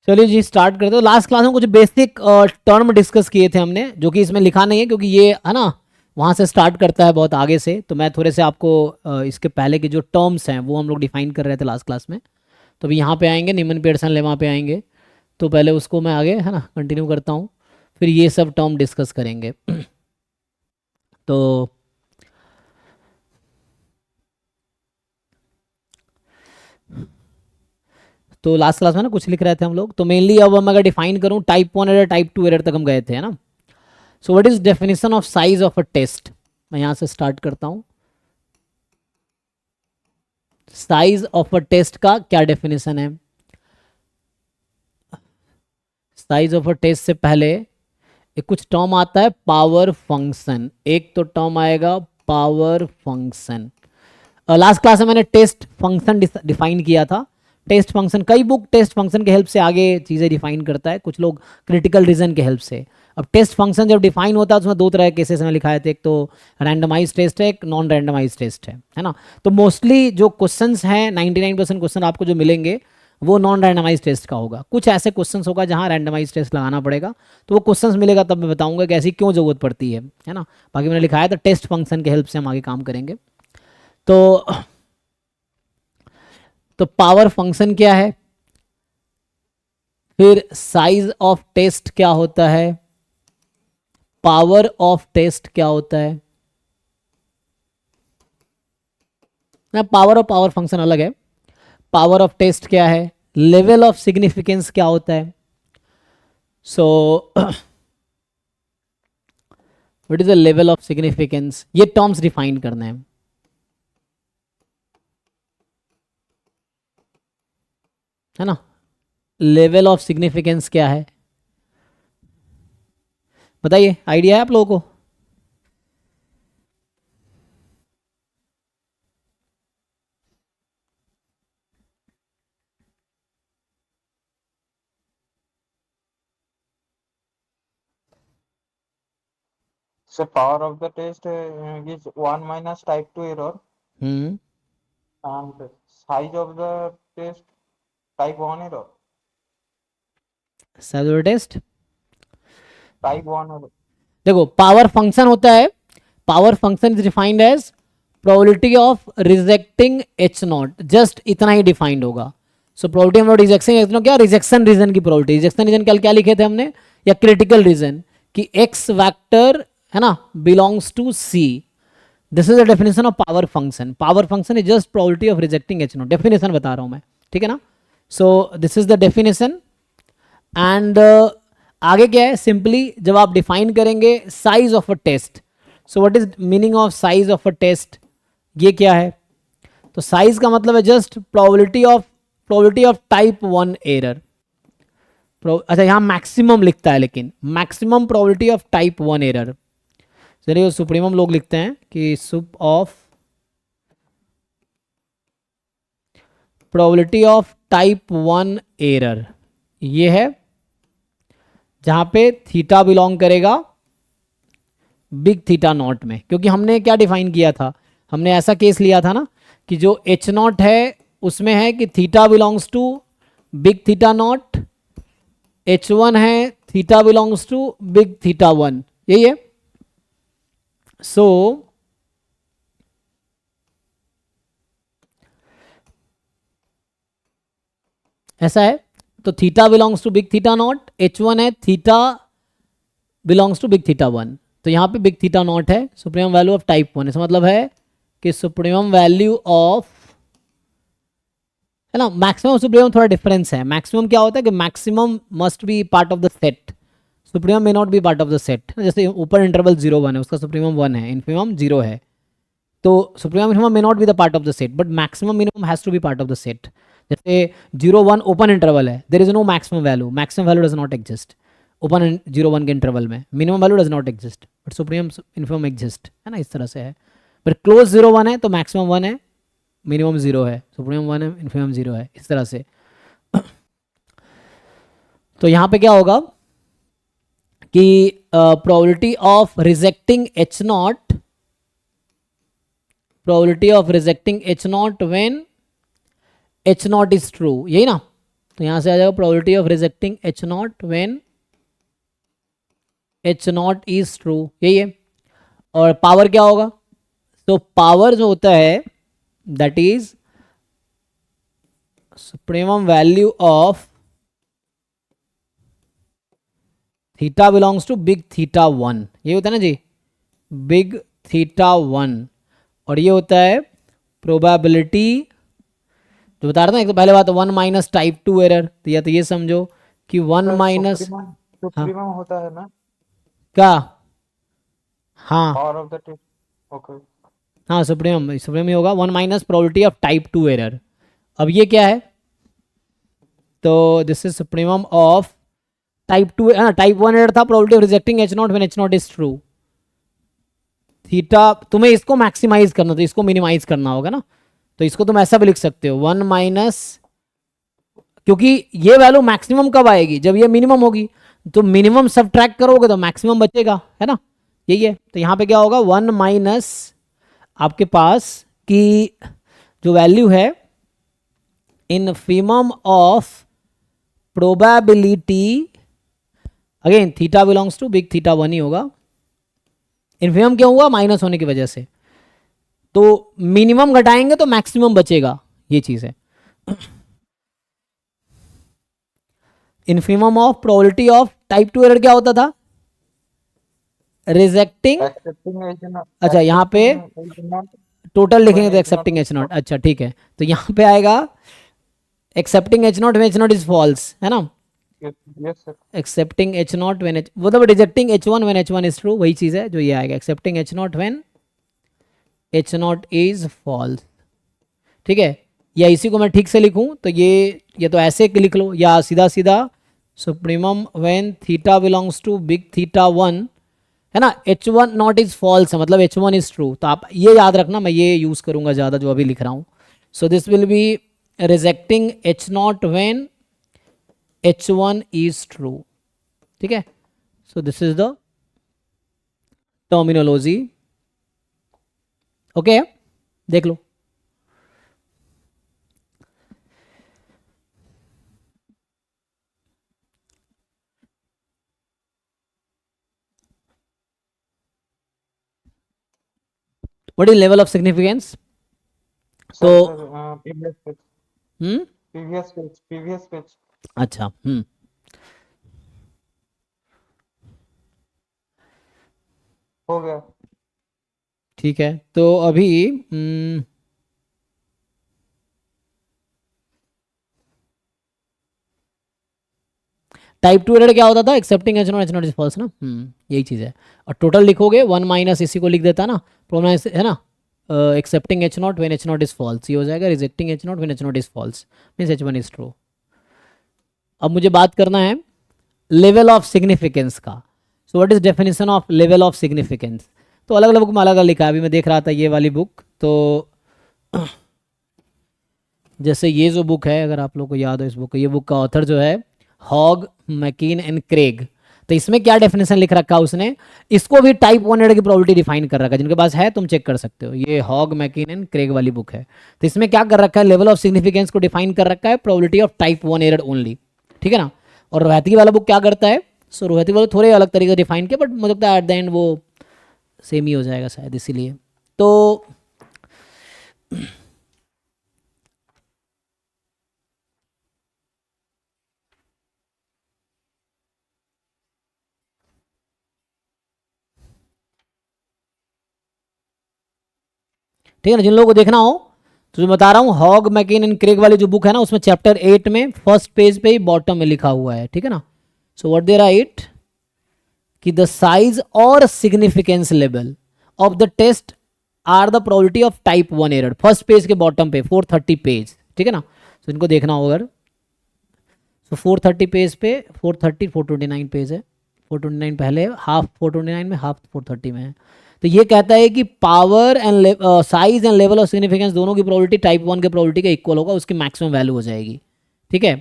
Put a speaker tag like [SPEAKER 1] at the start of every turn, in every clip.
[SPEAKER 1] चलिए जी स्टार्ट करते हो। लास्ट क्लास में कुछ बेसिक टर्म डिस्कस किए थे हमने, जो कि इसमें लिखा नहीं है क्योंकि ये है ना वहाँ से स्टार्ट करता है बहुत आगे से। तो मैं थोड़े से आपको इसके पहले के जो टर्म्स हैं वो हम लोग डिफाइन कर रहे थे लास्ट क्लास में। तो अभी यहाँ पे आएंगे, निमन पियर्सन लेमा पे आएंगे। तो पहले उसको मैं आगे है ना कंटिन्यू करता हूँ, फिर ये सब टर्म डिस्कस करेंगे। तो लास्ट क्लास में ना कुछ लिख रहे थे हम लोग। तो मेनली अब हम अगर डिफाइन करूँ, टाइप 1 एरर टाइप 2 एरर तक हम गए थे, है ना। So what is definition of size of a test. मैं यहाँ से स्टार्ट करता हूँ। साइज ऑफ अ टेस्ट का क्या डेफिनेशन है। साइज ऑफ अ टेस्ट से पहले एक कुछ टर्म आता है पावर फंक्शन। एक तो टर्म आएगा पावर फंक्शन। लास्ट क्लास में मैंने टेस्ट फंक्शन डिफाइन किया था। टेस्ट फंक्शन, कई बुक टेस्ट फंक्शन के हेल्प से आगे चीज़ें डिफाइन करता है, कुछ लोग क्रिटिकल रीजन के हेल्प से। अब टेस्ट फंक्शन जब डिफाइन होता है उसमें दो तरह के केसेस में लिखा है थे, एक तो रैंडमाइज टेस्ट है, एक नॉन रैंडमाइज टेस्ट है ना। तो मोस्टली जो क्वेश्चंस हैं 99% क्वेश्चन आपको जो मिलेंगे वो नॉन रैंडमाइज टेस्ट का होगा। कुछ ऐसे क्वेश्चंस होगा जहां रैंडमाइज टेस्ट लगाना पड़ेगा, तो वो क्वेश्चंस मिलेगा तब मैं बताऊंगा कि ऐसी क्यों जरूरत पड़ती है ना। बाकी मैंने लिखा है तो टेस्ट फंक्शन के हेल्प से हम आगे काम करेंगे। तो पावर फंक्शन क्या है, फिर साइज ऑफ टेस्ट क्या होता है, पावर ऑफ टेस्ट क्या होता है ना। पावर और पावर फंक्शन अलग है। पावर ऑफ टेस्ट क्या है, लेवल ऑफ सिग्निफिकेंस क्या होता है। सो what is the level of significance, ये टर्म्स डिफाइन करना है ना। लेवल ऑफ सिग्निफिकेंस क्या है बताइए, आइडिया है आप लोगों को।
[SPEAKER 2] So power of the test is 1 minus type 2 error,
[SPEAKER 1] hmm
[SPEAKER 2] and size of the test type 1 error.
[SPEAKER 1] Size test,
[SPEAKER 2] Type 1 error.
[SPEAKER 1] देखो पावर फंक्शन होता है। Power function is defined as probability of rejecting H not, just इतना ही defined होगा। So probability of rejection H not क्या, rejection region की probability. Rejection region क्या क्या लिखे थे हमने, या क्रिटिकल रीजन कि एक्स वैक्टर है ना belongs to C. This is the definition of power function. Power function is just probability of rejecting H not, definition बता रहा हूं मैं, ठीक है ना। So this is the definition. And आगे क्या है, सिंपली जब आप डिफाइन करेंगे size of a test. So what is meaning of size of a test, ये क्या है। तो साइज का मतलब है just probability of type 1 error. अच्छा यहाँ मैक्सिमम लिखता है, लेकिन maximum probability of type 1 error. चलिए सुप्रीमम लोग लिखते हैं कि sup of probability of type 1 error, ये है जहां पे थीटा बिलोंग करेगा बिग थीटा नॉट में। क्योंकि हमने क्या डिफाइन किया था, हमने ऐसा केस लिया था ना कि जो एच नॉट है उसमें है कि theta belongs to big theta naught, H one है theta belongs to big theta one, यही है। सो ऐसा है। तो theta belongs to big theta naught, H one है theta belongs to big theta one. तो यहाँ पे बिग थीटा नॉट है, सुप्रीमम वैल्यू ऑफ टाइप 1। इसका मतलब है कि सुप्रीमम वैल्यू ऑफ है ना, मैक्सिमम सुप्रीमम थोड़ा डिफरेंस है। मैक्सिमम क्या होता है कि maximum must be part of the set, supremum may not B part of the set. जैसे ऊपर इंटरवल 0 1 है, उसका सुप्रीमम 1 है, इन्फिमम 0 है। तो supremum minimum may not be the part of the set, but maximum minimum has to be part of the set. जैसे 0 1 open interval है, there is no maximum value, maximum value does not exist open 0 1 के interval में, minimum value does not exist but supremum infimum exist, है ना, इस तरह से है। बट क्लोज 0 1 है तो मैक्सिमम 1 है, मिनिमम 0 है, सुप्रीमम 1 है, इन्फिमम 0 है, इस तरह से। तो यहाँ पे क्या होगा कि probability of rejecting H not, probability of rejecting H not when H not is true, यही ना। तो यहाँ से आ जाएगा probability of rejecting H not when H not is true, यही है। और पावर क्या होगा? तो पावर जो होता है that is supremum value of theta belongs to big theta one, ये होता है ना जी, बिग थीटा वन। और ये होता है प्रोबेबिलिटी, जो बता रहा था एक तो पहले बात, one minus type two error, तो या तो ये समझो कि वन माइनस,
[SPEAKER 2] सुप्रीमम
[SPEAKER 1] हाँ
[SPEAKER 2] सुप्रीमम होता है ना
[SPEAKER 1] क्या, हाँ
[SPEAKER 2] power of the test. Okay.
[SPEAKER 1] हाँ सुप्रीमम, सुप्रीमम ही होगा, one minus probability of type two error. अब ये क्या है? तो this is supremum of type two, type one error था, probability of rejecting H not when H not is true. Theta तुम्हें इसको मैक्सिमाइज करना, तो इसको मिनिमाइज करना होगा ना, तो इसको तुम ऐसा भी लिख सकते हो वन माइनस, क्योंकि ये वैल्यू मैक्सिमम कब आएगी? जब ये मिनिमम होगी, तो मिनिमम सब्ट्रैक्ट करोगे तो मैक्सिमम बचेगा, है ना, यही है। तो यहाँ पे क्या होगा, वन माइनस आपके पास की जो वैल्यू है infimum of probability, again theta belongs to big theta one ही होगा। इनफिमम क्यों हुआ? माइनस होने की वजह से, तो मिनिमम घटाएंगे तो मैक्सिमम बचेगा, ये चीज है। Infimum of probability of type two error क्या होता था? रिजेक्टिंग,
[SPEAKER 2] एक्सेप्टिंग एच नॉट,
[SPEAKER 1] अच्छा यहाँ पे टोटल लिखेंगे तो एक्सेप्टिंग एच नॉट, अच्छा ठीक है, तो यहाँ पे आएगा accepting H not when H not is false, है ना,
[SPEAKER 2] yes sir.
[SPEAKER 1] Accepting H not when H, मतलब rejecting H one when H one is true, वही चीज है जो ये आएगा, accepting H not when H not is false, ठीक है। या इसी को मैं ठीक से लिखूं तो ये तो ऐसे लिख लो, या सीधा सीधा supremum when theta belongs to big theta one, है ना, H one not is false है, मतलब एच वन इज ट्रू, तो आप ये याद रखना, मैं ये यूज करूंगा ज़्यादा जो अभी लिख रहा हूँ। So this will be rejecting H not when H one is true, ठीक है। So this is the terminology, okay, देख लो। What is level of significance? तो
[SPEAKER 2] previous page,
[SPEAKER 1] hmm,
[SPEAKER 2] previous page.
[SPEAKER 1] अच्छा
[SPEAKER 2] हो गया।
[SPEAKER 1] ठीक है, तो अभी टाइप टू एरर क्या होता था? Accepting H not is false ना, यही चीज़ है। और टोटल लिखोगे वन माइनस इसी को लिख देता ना, प्रोनाउंस है ना, accepting H not when H not is false, ये हो जाएगा rejecting H not when H not is false, means H one is true. अब मुझे बात करना है लेवल ऑफ सिग्निफिकेंस का। So what is definition of level of significance? तो अलग अलग बुक में अलग अलग लिखा है, अभी मैं देख रहा था ये वाली बुक, तो जैसे ये जो बुक है, अगर आप लोग को याद हो इस बुक को, ये बुक का ऑथर जो है हॉग, मैकीन एंड क्रेग, तो इसमें क्या डेफिनेशन लिख रखा है उसने, इसको भी टाइप वन एरर की प्रोबेबिलिटी डिफाइन कर रखा है, जिनके पास है तुम चेक कर सकते हो, ये हॉग, मैकीन एंड क्रेग वाली बुक है। तो इसमें क्या कर रखा है, लेवल ऑफ सिग्निफिकेंस को डिफाइन कर रखा है probability of type one error only, ठीक है ना। और रोहतगी वाला बुक क्या करता है, सो रोहतगी वाला थोड़े अलग तरीके से डिफाइन किया, बट मुझे लगता है एट द एंड वो सेम ही हो जाएगा शायद, इसीलिए। तो ठीक है ना, जिन लोगों को देखना हो तो मैं बता रहा हूँ, हॉग, मैकिन एंड क्रेग वाली जो बुक है ना, उसमें चैप्टर 8 में फर्स्ट पेज पे ही बॉटम में लिखा हुआ है, ठीक है ना। सो व्हाट दे राइट कि द साइज और significance level of the test are the probability of type one error, first page के बॉटम पे 430 पेज, ठीक है ना। सो इनको देखना होगा, सो 430 पेज पे 430 429 पेज है, 429 पहले हाफ 429 में, हाफ 430 में है। तो ये कहता है कि power and size and level of significance दोनों की प्रोबेबिलिटी टाइप वन के प्रोबेबिलिटी का इक्वल होगा, उसकी मैक्सिमम वैल्यू हो जाएगी, ठीक है।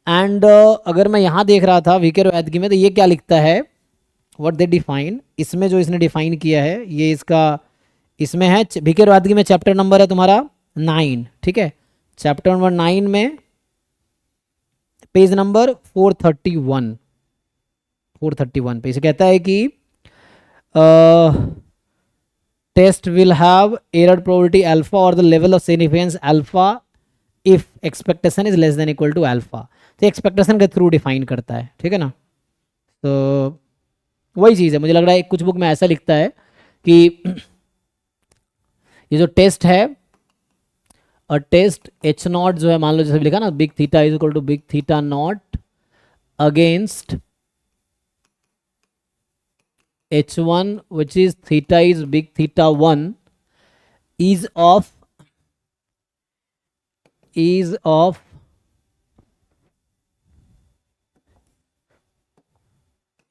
[SPEAKER 1] एंड अगर मैं यहाँ देख रहा था वीके रोहतगी में, तो ये क्या लिखता है, व्हाट दे डिफाइन, इसमें जो इसने डिफाइन किया है ये इसका, इसमें है वीके रोहतगी में चैप्टर नंबर है तुम्हारा 9, ठीक है, चैप्टर नंबर 9 में पेज नंबर 431 पे इसे कहता है कि test will have error probability alpha और the level of significance alpha if expectation is less than equal to alpha. तो एक्सपेक्टेशन के थ्रू डिफाइन करता है, ठीक है ना। तो वही चीज़ है, मुझे लग रहा है कुछ बुक में ऐसा लिखता है कि ये जो टेस्ट है और टेस्ट एच नॉट जो है, मान लो जैसे लिखा ना, big theta is equal to big theta not against h1 which is theta is big theta 1 is of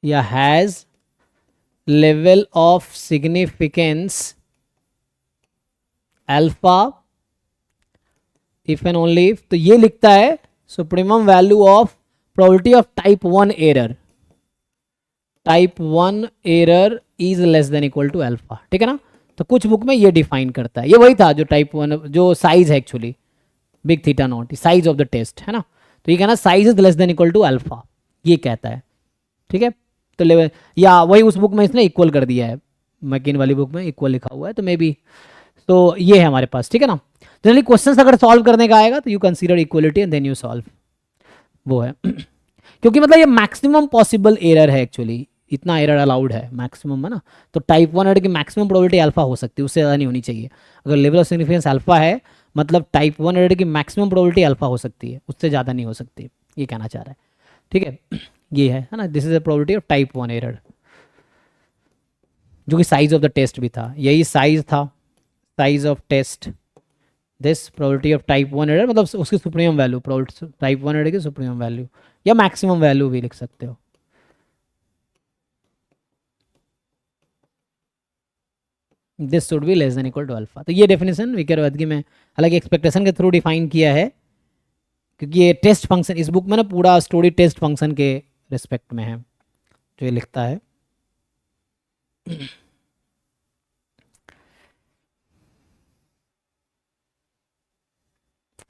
[SPEAKER 1] या has level of significance alpha if and only if, तो ये लिखता है supremum value of probability of type 1 error, type 1 error is less than equal to alpha, ठीक है ना। तो कुछ बुक में ये डिफाइन करता है, ये वही था जो टाइप 1 जो साइज है actually big theta not size of the test है ना। तो ये कहना size is less than equal to alpha, ये कहता है, ठीक है। तो लेवल या वही उस बुक में इसने इक्वल कर दिया है, मैकिन वाली बुक में इक्वल लिखा हुआ है, तो मे बी तो ये है हमारे पास, ठीक है ना। जनरली क्वेश्चन अगर सॉल्व करने का आएगा तो you consider equality and then you solve, वो है क्योंकि मतलब ये मैक्सिमम पॉसिबल एरर है एक्चुअली, इतना एरर अलाउड है मैक्सिमम, है ना। तो टाइप 1 एरर की मैक्सिमम प्रोबेबिलिटी अल्फा हो सकती है, उससे ज़्यादा नहीं होनी चाहिए। अगर लेवल ऑफ सिग्निफिकेंस अल्फा है मतलब टाइप 1 एरर की मैक्सिमम प्रोबेबिलिटी अल्फा हो सकती है, उससे ज़्यादा नहीं हो सकती, ये कहना चाह रहा है, ठीक है। ये है ना, this is the probability of type 1 error, जो कि साइज ऑफ द टेस्ट भी था, यही साइज था, size of test, this probability of type 1 error मतलब उसकी सुप्रीम वैल्यू, टाइप 1 एरर की सुप्रीम वैल्यू या मैक्सिमम वैल्यू भी लिख सकते हो। This should be less than equal to alpha. तो ये डेफिनेशन विकरवादगी में हालांकि एक्सपेक्टेशन के थ्रू डिफाइन किया है, क्योंकि ये टेस्ट फंक्शन इस बुक में ना पूरा स्टोरी टेस्ट फंक्शन के रिस्पेक्ट में है जो ये लिखता है।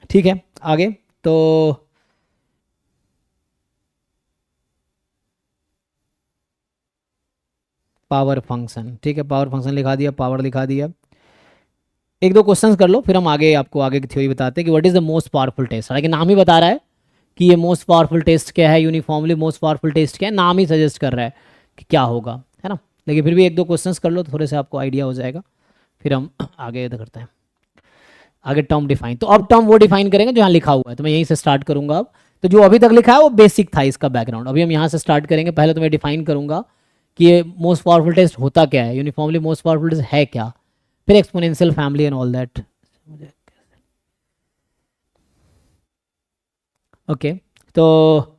[SPEAKER 1] ठीक है, आगे तो पावर फंक्शन, ठीक है, पावर फंक्शन लिखा दिया, पावर लिखा दिया। एक दो क्वेश्चंस कर लो फिर हम आगे आपको आगे की थ्योरी बताते हैं कि what is the most powerful test. हालांकि नाम ही बता रहा है कि ये मोस्ट पावरफुल टेस्ट क्या है, यूनिफॉर्मली मोस्ट पावरफुल टेस्ट क्या है, नाम ही सजेस्ट कर रहा है कि क्या होगा, है ना। लेकिन फिर भी एक दो क्वेश्चंस कर लो तो थोड़े से आपको आइडिया हो जाएगा, फिर हम आगे इधर करते हैं। आगे टर्म डिफाइन, तो अब टर्म वो डिफाइन करेंगे जो यहाँ लिखा हुआ है, तो मैं यहीं से स्टार्ट करूंगा अब। तो जो अभी तक लिखा है वो बेसिक था इसका बैकग्राउंड, अभी हम यहाँ से स्टार्ट करेंगे। पहले तो मैं डिफाइन करूंगा कि ये मोस्ट पावरफुल टेस्ट होता क्या है, यूनिफॉर्मली मोस्ट पावरफुल टेस्ट है क्या, फिर exponential family and all that. Okay, तो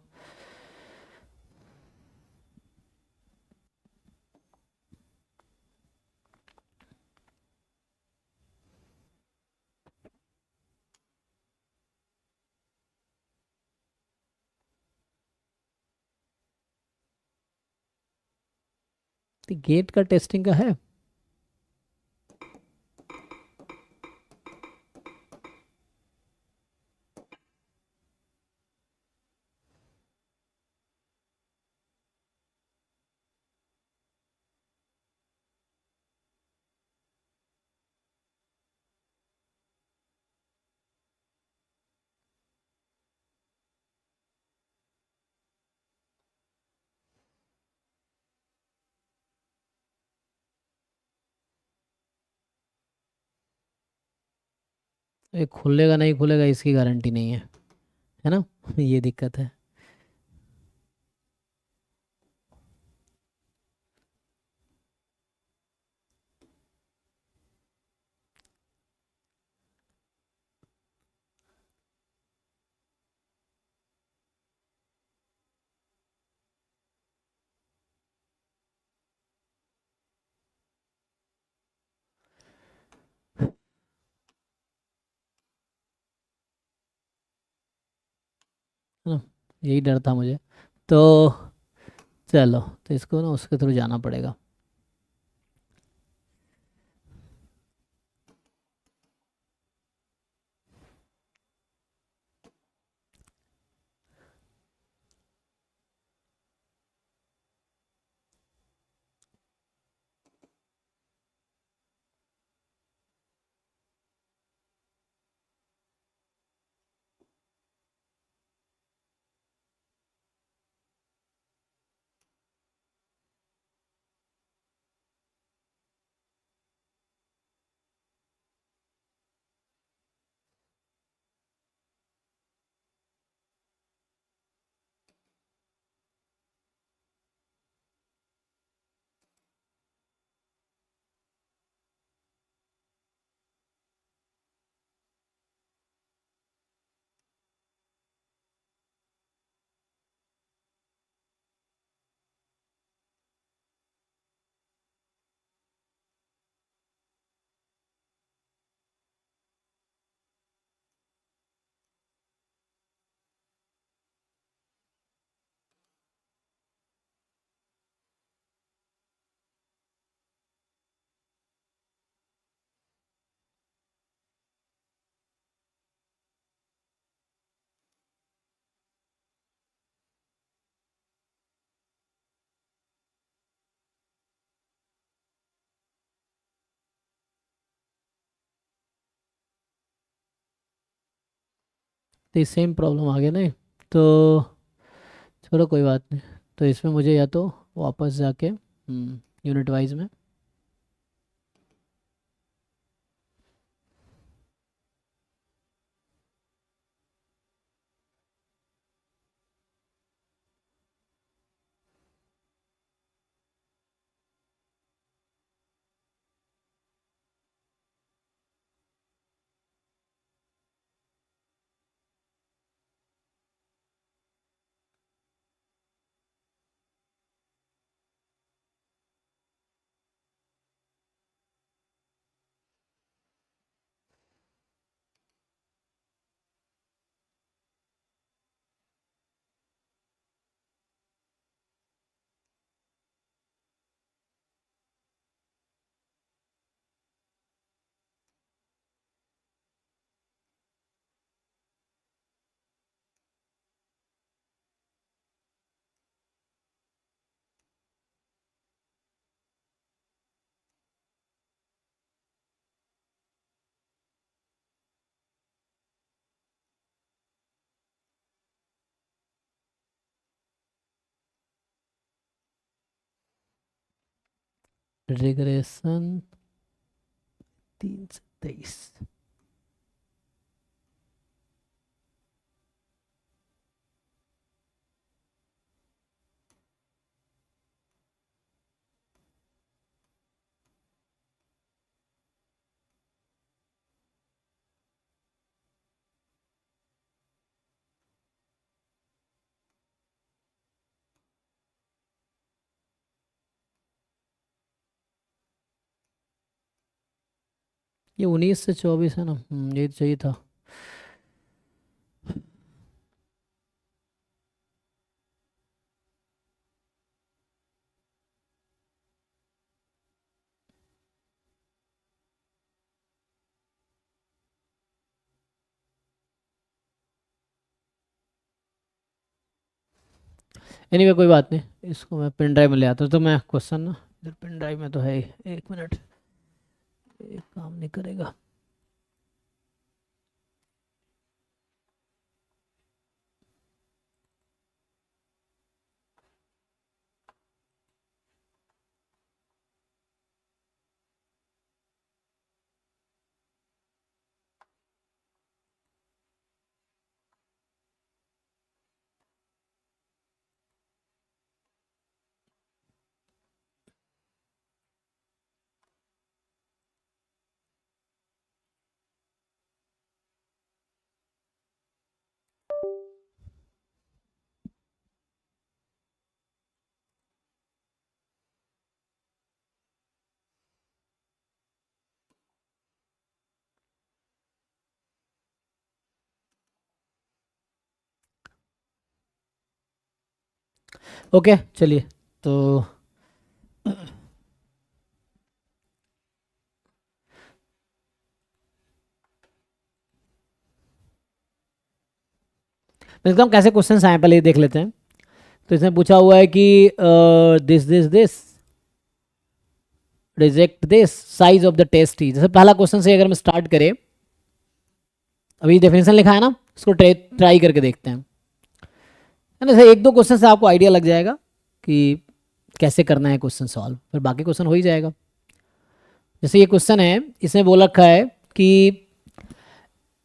[SPEAKER 1] गेट का टेस्टिंग का है। ये खुलेगा नहीं खुलेगा इसकी गारंटी नहीं है ना, ये दिक्कत है। है ना, यही डर था मुझे। तो चलो, तो इसको ना उसके थ्रू जाना पड़ेगा। तो सेम प्रॉब्लम आ गया नहीं, तो छोड़ो कोई बात नहीं। तो इसमें मुझे या तो वापस जाके यूनिट वाइज में रिग्रेशन 3 से 23। ये 19 से 24 है ना, ये तो चाहिए था। एनीवे कोई बात नहीं, इसको मैं पेन ड्राइव में ले आता हूँ। तो मैं क्वेश्चन ना इधर पेन ड्राइव में तो है ही, 1 मिनट, एक काम नहीं करेगा। ओके चलिए, तो इसका हम कैसे क्वेश्चन आए पहले ये देख लेते हैं। तो इसमें पूछा हुआ है कि this reject this size of the test ही। जैसे पहला क्वेश्चन से अगर हम स्टार्ट करें, अभी डेफिनेशन लिखा है ना, इसको ट्राई करके देखते हैं, है ना। जैसे 1-2 क्वेश्चन से आपको आइडिया लग जाएगा कि कैसे करना है क्वेश्चन सॉल्व, फिर बाकी क्वेश्चन हो ही जाएगा। जैसे ये क्वेश्चन है, इसमें बोल रखा है कि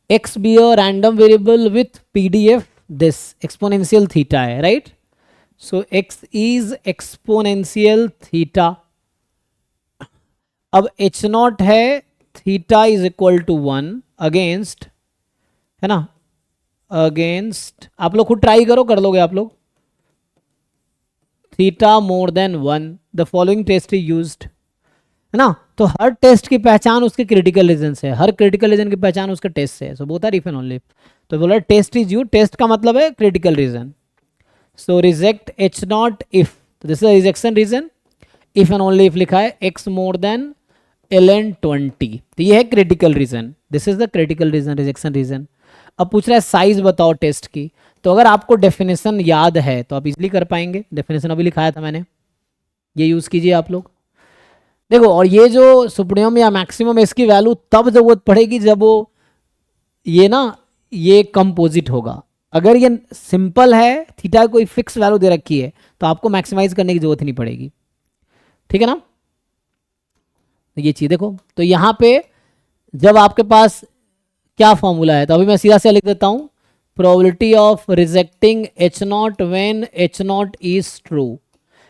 [SPEAKER 1] x be a random variable with pdf this exponential theta है, right. So x is exponential theta। अब h नॉट है, theta is equal to 1 against, है ना, अगेंस्ट, आप लोग खुद ट्राई करो, कर लोगे आप लोग, theta more than 1 the following test is used, है ना। तो हर टेस्ट की पहचान उसके क्रिटिकल रीजन से है, हर क्रिटिकल रीजन की पहचान उसके टेस्ट से है। So both are if and only, तो बोला टेस्ट इज यू, टेस्ट का मतलब है critical region. So reject H naught if, तो this is rejection region. If and only if लिखा है x मोर देन ln 20, तो ये है critical region, this is the critical region, rejection region. अब पूछ रहा है साइज बताओ टेस्ट की। तो अगर आपको डेफिनेशन याद है तो आप इजीली कर पाएंगे, डेफिनेशन अभी लिखाया था मैंने, ये यूज कीजिए आप लोग। देखो, और ये जो सुप्रीम या मैक्सिमम इसकी वैल्यू तब जरूरत पड़ेगी जब वो ये ना ये कंपोजिट होगा। अगर ये सिंपल है, थीटा कोई फिक्स वैल्यू दे रखी है, तो आपको मैक्सिमाइज करने की जरूरत नहीं पड़ेगी। ठीक है ना? तो ये चीज़ देखो, तो यहाँ पे जब आपके पास क्या फॉर्मूला है, तो अभी मैं सीधा से लिख देता हूँ, probability of rejecting H not when H not is true.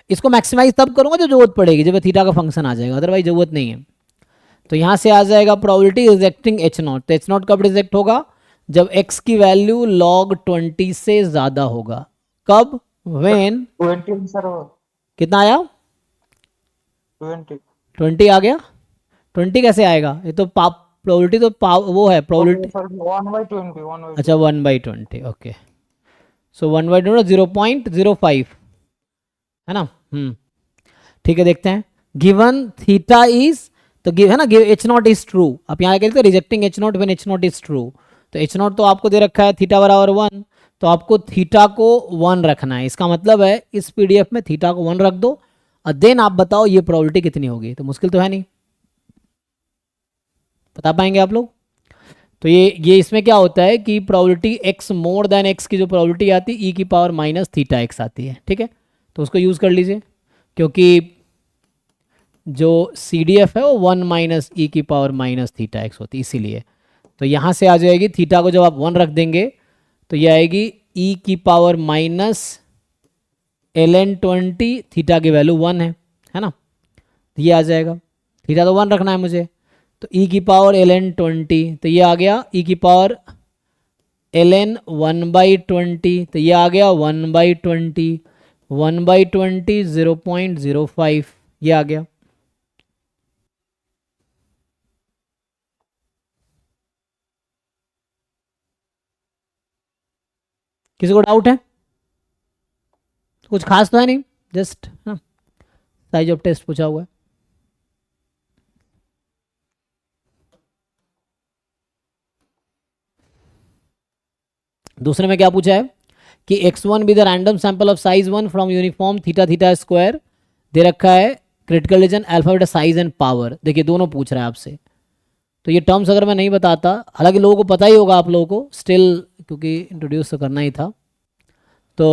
[SPEAKER 1] इसको मैक्सिमाइज तब करूंगा जब जरूरत पड़ेगी, जब थीटा का फंक्शन आ जाएगा, अदरवाइज जरूरत नहीं है। तो यहाँ से आ जाएगा प्रोबेबिलिटी रिजेक्टिंग एच नॉट, तो एच नॉट कब रिजेक्ट होगा? जब x की वैल्यू log 20 से ज़्यादा होगा। कब? व्हेन
[SPEAKER 2] 20 सर,
[SPEAKER 1] कितना आया?
[SPEAKER 2] 20।
[SPEAKER 1] 20 आ गया। 20 कैसे आएगा? ये तो प्रोबेबिलिटी तो वो है
[SPEAKER 2] ओके
[SPEAKER 1] प्रोबेबिलिटी।
[SPEAKER 2] सर, 1/20, 1/20।
[SPEAKER 1] अच्छा 1/20, ओके। सो 1/20 0.05 है ना? ठीक है, देखते हैं। गिवन थीटा इज, तो गिव है ना, give H not is true. आप यहाँ कहते हैं rejecting H not when H not is true. तो एच नॉट तो आपको दे रखा है थीटा बराबर 1, तो आपको थीटा को 1 रखना है। इसका मतलब है इस पीडीएफ में थीटा को 1 रख दो, और देन आप बताओ ये प्रोबेबिलिटी कितनी होगी। तो मुश्किल तो है नहीं, बता पाएंगे आप लोग? तो ये इसमें क्या होता है कि probability x more then x की जो प्रोबेबिलिटी आती है, ई की पावर माइनस थीटा एक्स आती है। ठीक है, तो उसको यूज़ कर लीजिए, क्योंकि जो सी डी एफ है वो 1 माइनस ई की पावर माइनस थीटा एक्स होती है, इसीलिए। तो यहाँ से आ जाएगी, थीटा को जब आप 1 रख देंगे तो ये आएगी ई की पावर माइनस ln 20, थीटा की वैल्यू 1 है ना? तो ये आ जाएगा, थीटा तो 1 रखना है मुझे, तो ई की पावर ln 20, तो ये आ गया ई की पावर ln 1/20, तो ये आ गया 1/20, 1/20 0.05, ये आ गया। किसी को डाउट है? कुछ खास तो है नहीं, जस्ट ना साइज ऑफ टेस्ट पूछा हुआ है। दूसरे में क्या पूछा है कि x1 be the random sample of size 1 from uniform theta theta square, दे रखा है critical region alpha beta size and power. देखिए दोनों पूछ रहा है आपसे, तो ये टर्म्स अगर मैं नहीं बताता, हालांकि लोगों को पता ही होगा आप लोगों को स्टिल, क्योंकि इंट्रोड्यूस तो करना ही था। तो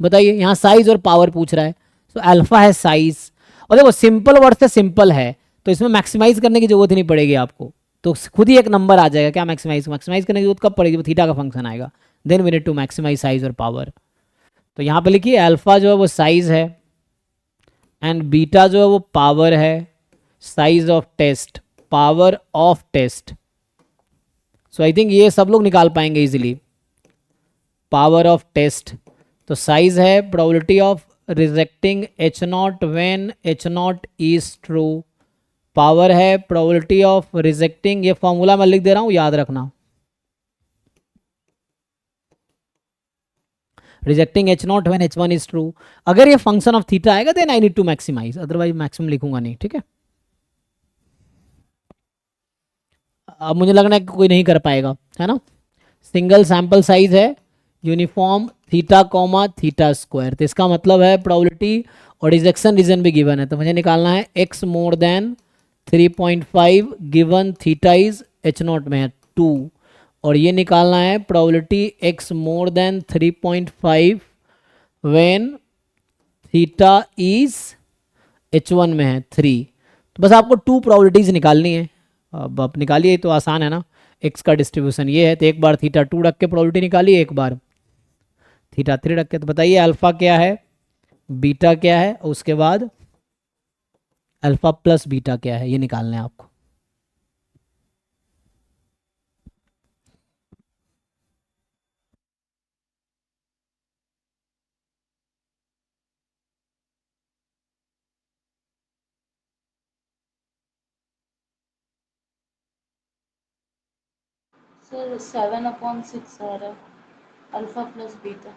[SPEAKER 1] बताइए, यहाँ साइज और पावर पूछ रहा है, तो अल्फा है साइज, और देखो सिंपल वर्ड से सिंपल है, तो इसमें मैक्सिमाइज करने की जरूरत ही नहीं पड़ेगी आपको, तो खुद ही एक नंबर आ जाएगा। क्या मैक्सिमाइज मैक्सिमाइज करने की जरूरत कब पड़ेगी? वो थीटा का फंक्शन आएगा, then we need to maximize size और पावर। तो यहाँ पे लिखिए अल्फा जो है वो साइज है, एंड बीटा जो है वो पावर है, size of test, power of test. So I think ये सब लोग निकाल पाएंगे इजीली, पावर ऑफ टेस्ट। तो साइज है probability of rejecting H not when H not is true, power है प्रोबेबिलिटी ऑफ रिजेक्टिंग, ये फॉर्मूला मैं लिख दे रहा हूँ, याद रखना, rejecting H not when H one is true. अगर ये फंक्शन ऑफ थीटा आएगा then I need to maximize, otherwise maximum लिखूंगा नहीं। ठीक है, अब मुझे लगना है कि कोई नहीं कर पाएगा, है ना? सिंगल सैंपल साइज है, uniform theta comma theta square, तो इसका मतलब है प्रोबेबिलिटी और रिजेक्शन रीजन भी गिवन है, तो मुझे निकालना है x more then 3.5 given theta is H not में है 2, और ये निकालना है probability x more then 3.5 when theta is h1 में है 3। तो बस आपको 2 प्रोबेबिलिटीज निकालनी है। अब आप निकालिए, तो आसान है ना, x का डिस्ट्रीब्यूशन ये है, तो एक बार थीटा 2 रख के प्रोबेबिलिटी निकालिए, एक बार थीटा 3 रख के। तो बताइए अल्फा क्या है, बीटा क्या है, और उसके बाद अल्फा प्लस बीटा क्या है, ये निकालना है आपको।
[SPEAKER 3] सर 7/6 आ रहा है, अल्फा प्लस बीटा।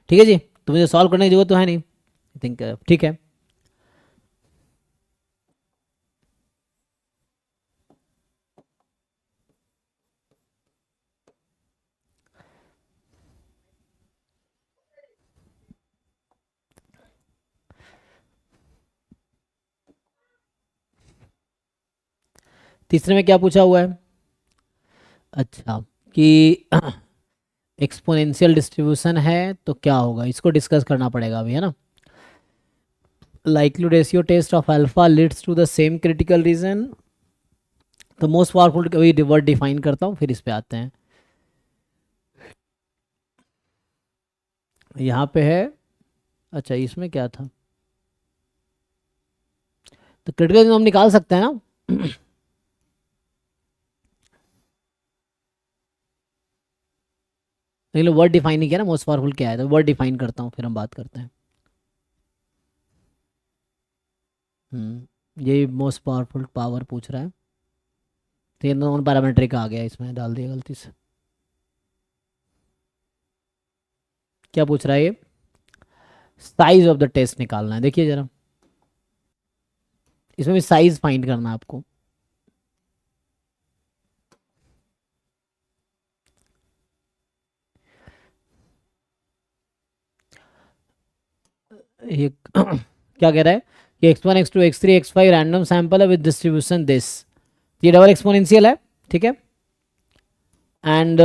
[SPEAKER 1] ठीक है जी, तो मुझे सॉल्व करने की जरूरत तो है नहीं, आई थिंक ठीक है। तीसरे में क्या पूछा हुआ है? अच्छा, कि एक्सपोनेंशियल डिस्ट्रीब्यूशन है तो क्या होगा, इसको डिस्कस करना पड़ेगा अभी, है ना। likelihood ratio test of alpha leads to the same critical region, तो मोस्ट पावरफुल वही वर्ड डिफाइन करता हूँ, फिर इस पे आते हैं। यहाँ पे है, अच्छा इसमें क्या था, तो क्रिटिकल रीजन हम निकाल सकते हैं ना। लेकिन वर्ड डिफाइन नहीं किया ना, मोस्ट पावरफुल क्या है, तो वर्ड डिफाइन करता हूँ फिर हम बात करते हैं। ये मोस्ट पावरफुल पावर पूछ रहा है, तो ये नॉन पैरामीट्रिक आ गया, इसमें डाल दिया गलती से। क्या पूछ रहा है ये? साइज ऑफ द टेस्ट निकालना है, देखिए जरा, इसमें भी साइज फाइंड करना है आपको। ये क्या कह रहा है कि x1 x2 x3 x5 random sample है विद डिस्ट्रीब्यूशन दिस, ये डबल एक्सपोनेंशियल है, ठीक है। And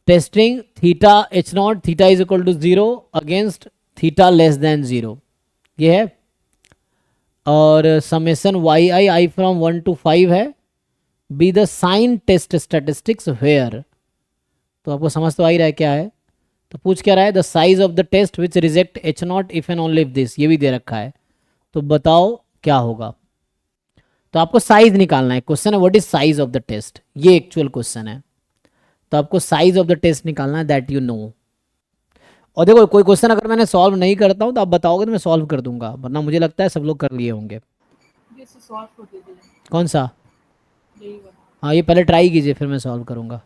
[SPEAKER 1] testing theta H naught, theta is equal to 0 against theta less than 0, ये है। और summation Y I, I from 1 to 5 है, be the sign test statistics where, तो आपको समझ तो आ ही रहा है क्या है। तो पूछ क्या रहा है, the size of the test which reject H naught if and only if this, ये भी दे रखा है, तो बताओ क्या होगा। तो आपको साइज निकालना है, क्वेश्चन है what is size of the test, ये एक्चुअल क्वेश्चन है। तो आपको साइज ऑफ द टेस्ट निकालना है, दैट यू नो। और देखो कोई क्वेश्चन अगर मैंने सॉल्व नहीं करता हूँ तो आप बताओगे तो मैं सॉल्व कर दूंगा, वरना मुझे लगता है सब लोग कर लिए होंगे। कौन सा? हाँ ये पहले ट्राई कीजिए फिर मैं सॉल्व करूंगा।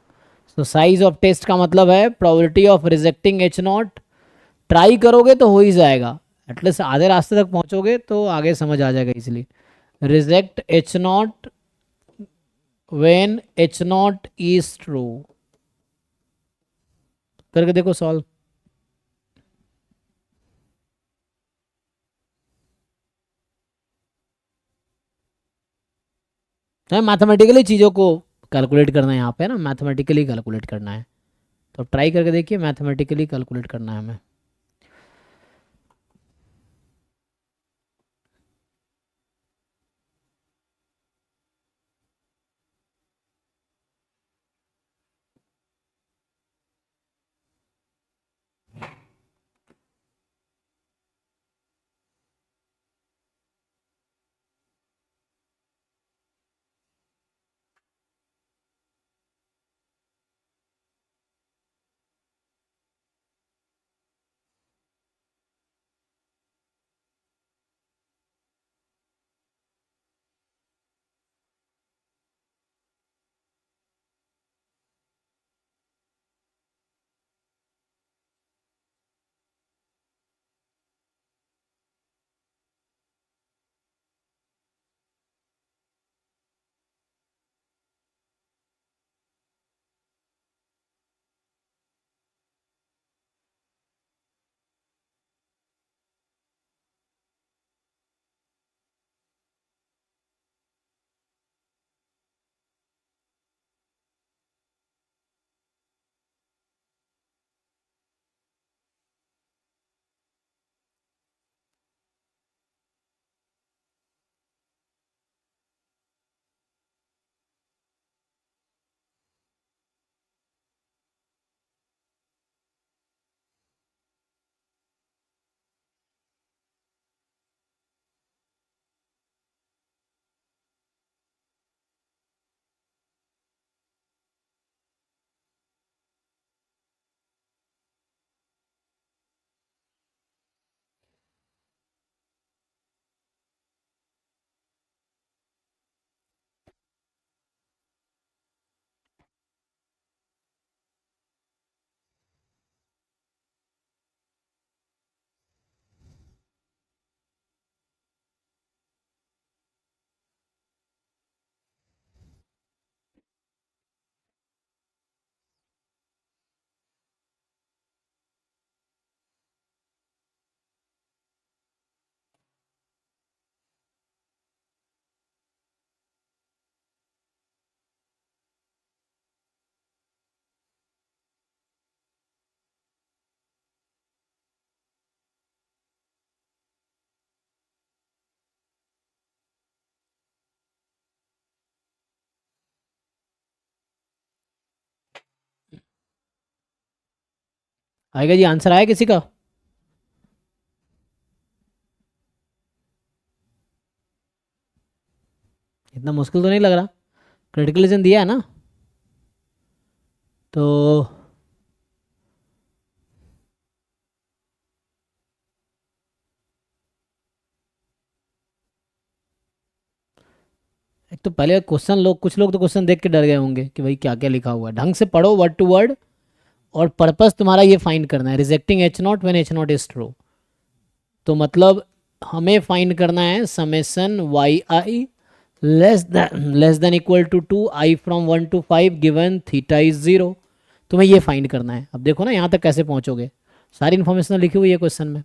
[SPEAKER 1] तो साइज ऑफ टेस्ट का मतलब है probability of rejecting H not, try करोगे तो हो ही जाएगा, एटलीस्ट आधे रास्ते तक पहुंचोगे तो आगे समझ आ जाएगा इसलिए। Reject H not when H not is true, करके देखो सॉल्व। है मैथमेटिकली चीज़ों को कैलकुलेट करना है यहाँ पे, ना मैथमेटिकली कैलकुलेट करना है, तो ट्राई करके देखिए, मैथमेटिकली कैलकुलेट करना है हमें। आएगा जी, आंसर आया किसी का? इतना मुश्किल तो नहीं लग रहा, क्रिटिकलिज्म दिया है ना? तो एक तो पहले क्वेश्चन, लोग कुछ लोग तो क्वेश्चन देख के डर गए होंगे कि भाई क्या क्या लिखा हुआ है। ढंग से पढ़ो वर्ड टू वर्ड, और पर्पस तुम्हारा ये फाइंड करना है, rejecting H not when H not is true. तो मतलब हमें फाइंड करना है summation Y I less than equal to 2 i from 1 to 5 given theta is 0। तुम्हें ये फाइंड करना है। अब देखो ना यहाँ तक कैसे पहुँचोगे, सारी इन्फॉर्मेशन लिखी हुई है क्वेश्चन में।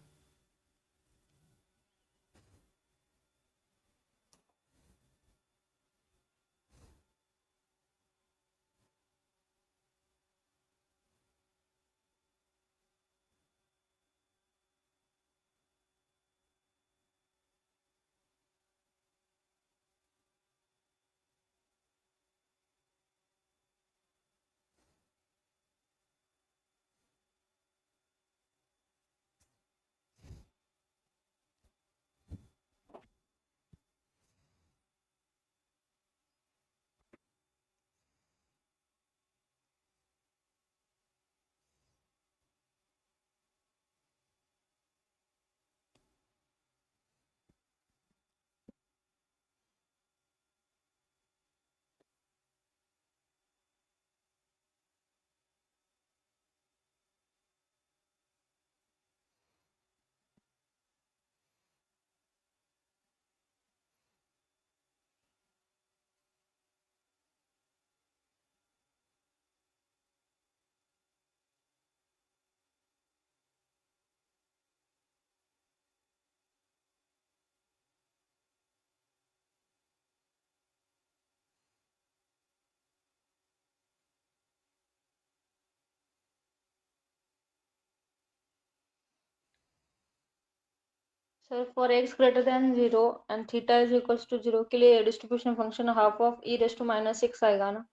[SPEAKER 3] Sir for x greater than 0 and theta is equals to 0 के लिए distribution function half of e raise to minus 6 आएगा ना?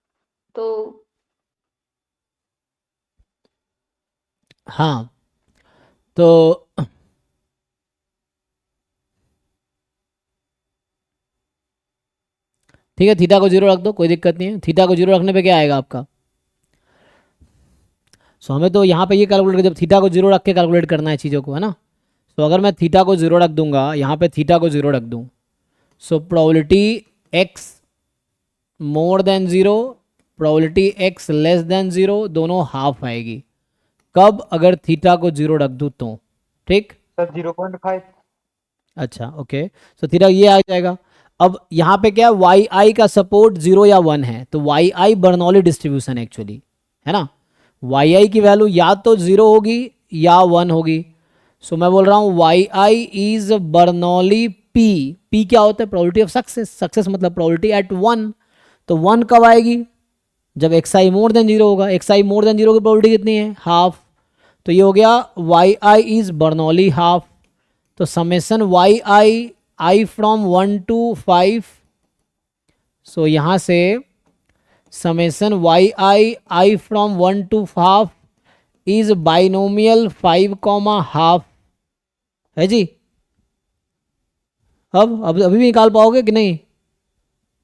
[SPEAKER 3] तो
[SPEAKER 1] हाँ, तो ठीक है, थीटा को 0 रख दो, कोई दिक्कत नहीं है। थीटा को 0 रखने पे क्या आएगा आपका? सो हमें तो यहाँ पे ये कैलकुलेट, जब थीटा को 0 रख के कैलकुलेट करना है चीज़ों को, है ना? तो अगर मैं थीटा को 0 रख दूंगा, यहाँ पे थीटा को 0 रख दूँ, so probability x more then 0, probability x less than 0, दोनों हाफ आएगी। कब? अगर थीटा को 0 रख दूँ तो। ठीक,
[SPEAKER 2] सर 0.5।
[SPEAKER 1] अच्छा ओके, सो थीटा ये आ जाएगा। अब यहाँ पे क्या है, वाई आई का सपोर्ट 0 या 1 है, तो वाई आई बर्नौली डिस्ट्रीब्यूशन एक्चुअली, है ना? वाई आई की वैल्यू या तो 0 होगी या 1 होगी। सो मैं बोल रहा हूँ Y I is Bernoulli P. P क्या होता है? Probability of success. सक्सेस मतलब प्रोबेबिलिटी एट 1। तो 1 कब आएगी? जब एक्स आई मोर देन 0 होगा। एक्स आई मोर देन 0 की प्रोबेबिलिटी कितनी है? हाफ। तो ये हो गया y I is Bernoulli half. तो summation Y I I from 1 to 5, so यहाँ से summation Y I I from 1 to half is binomial 5, half है जी। अब अभी भी निकाल पाओगे कि नहीं?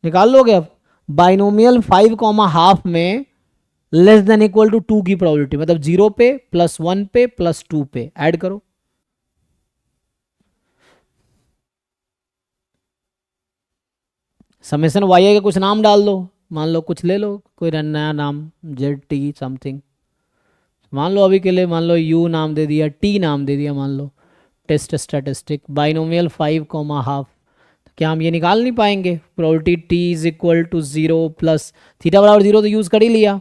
[SPEAKER 1] निकाल लोगे अब? बाइनोमियल 5, हाफ में लेस देन इक्वल टू 2 की प्रोबेबिलिटी, मतलब 0 पे प्लस 1 पे प्लस 2 पे ऐड करो। समेसन वाई आई का कुछ नाम डाल दो, मान लो कुछ ले लो, कोई नया नाम, जेड टी समथिंग मान लो। अभी के लिए मान लो यू नाम दे दिया, टी नाम दे दिया, मान लो टेस्ट स्टैटिस्टिक बाइनोमियल 5, हाफ। तो क्या हम ये निकाल नहीं पाएंगे? Probability T is equal to 0 plus theta बराबर 0 तो यूज़ कर ही लिया,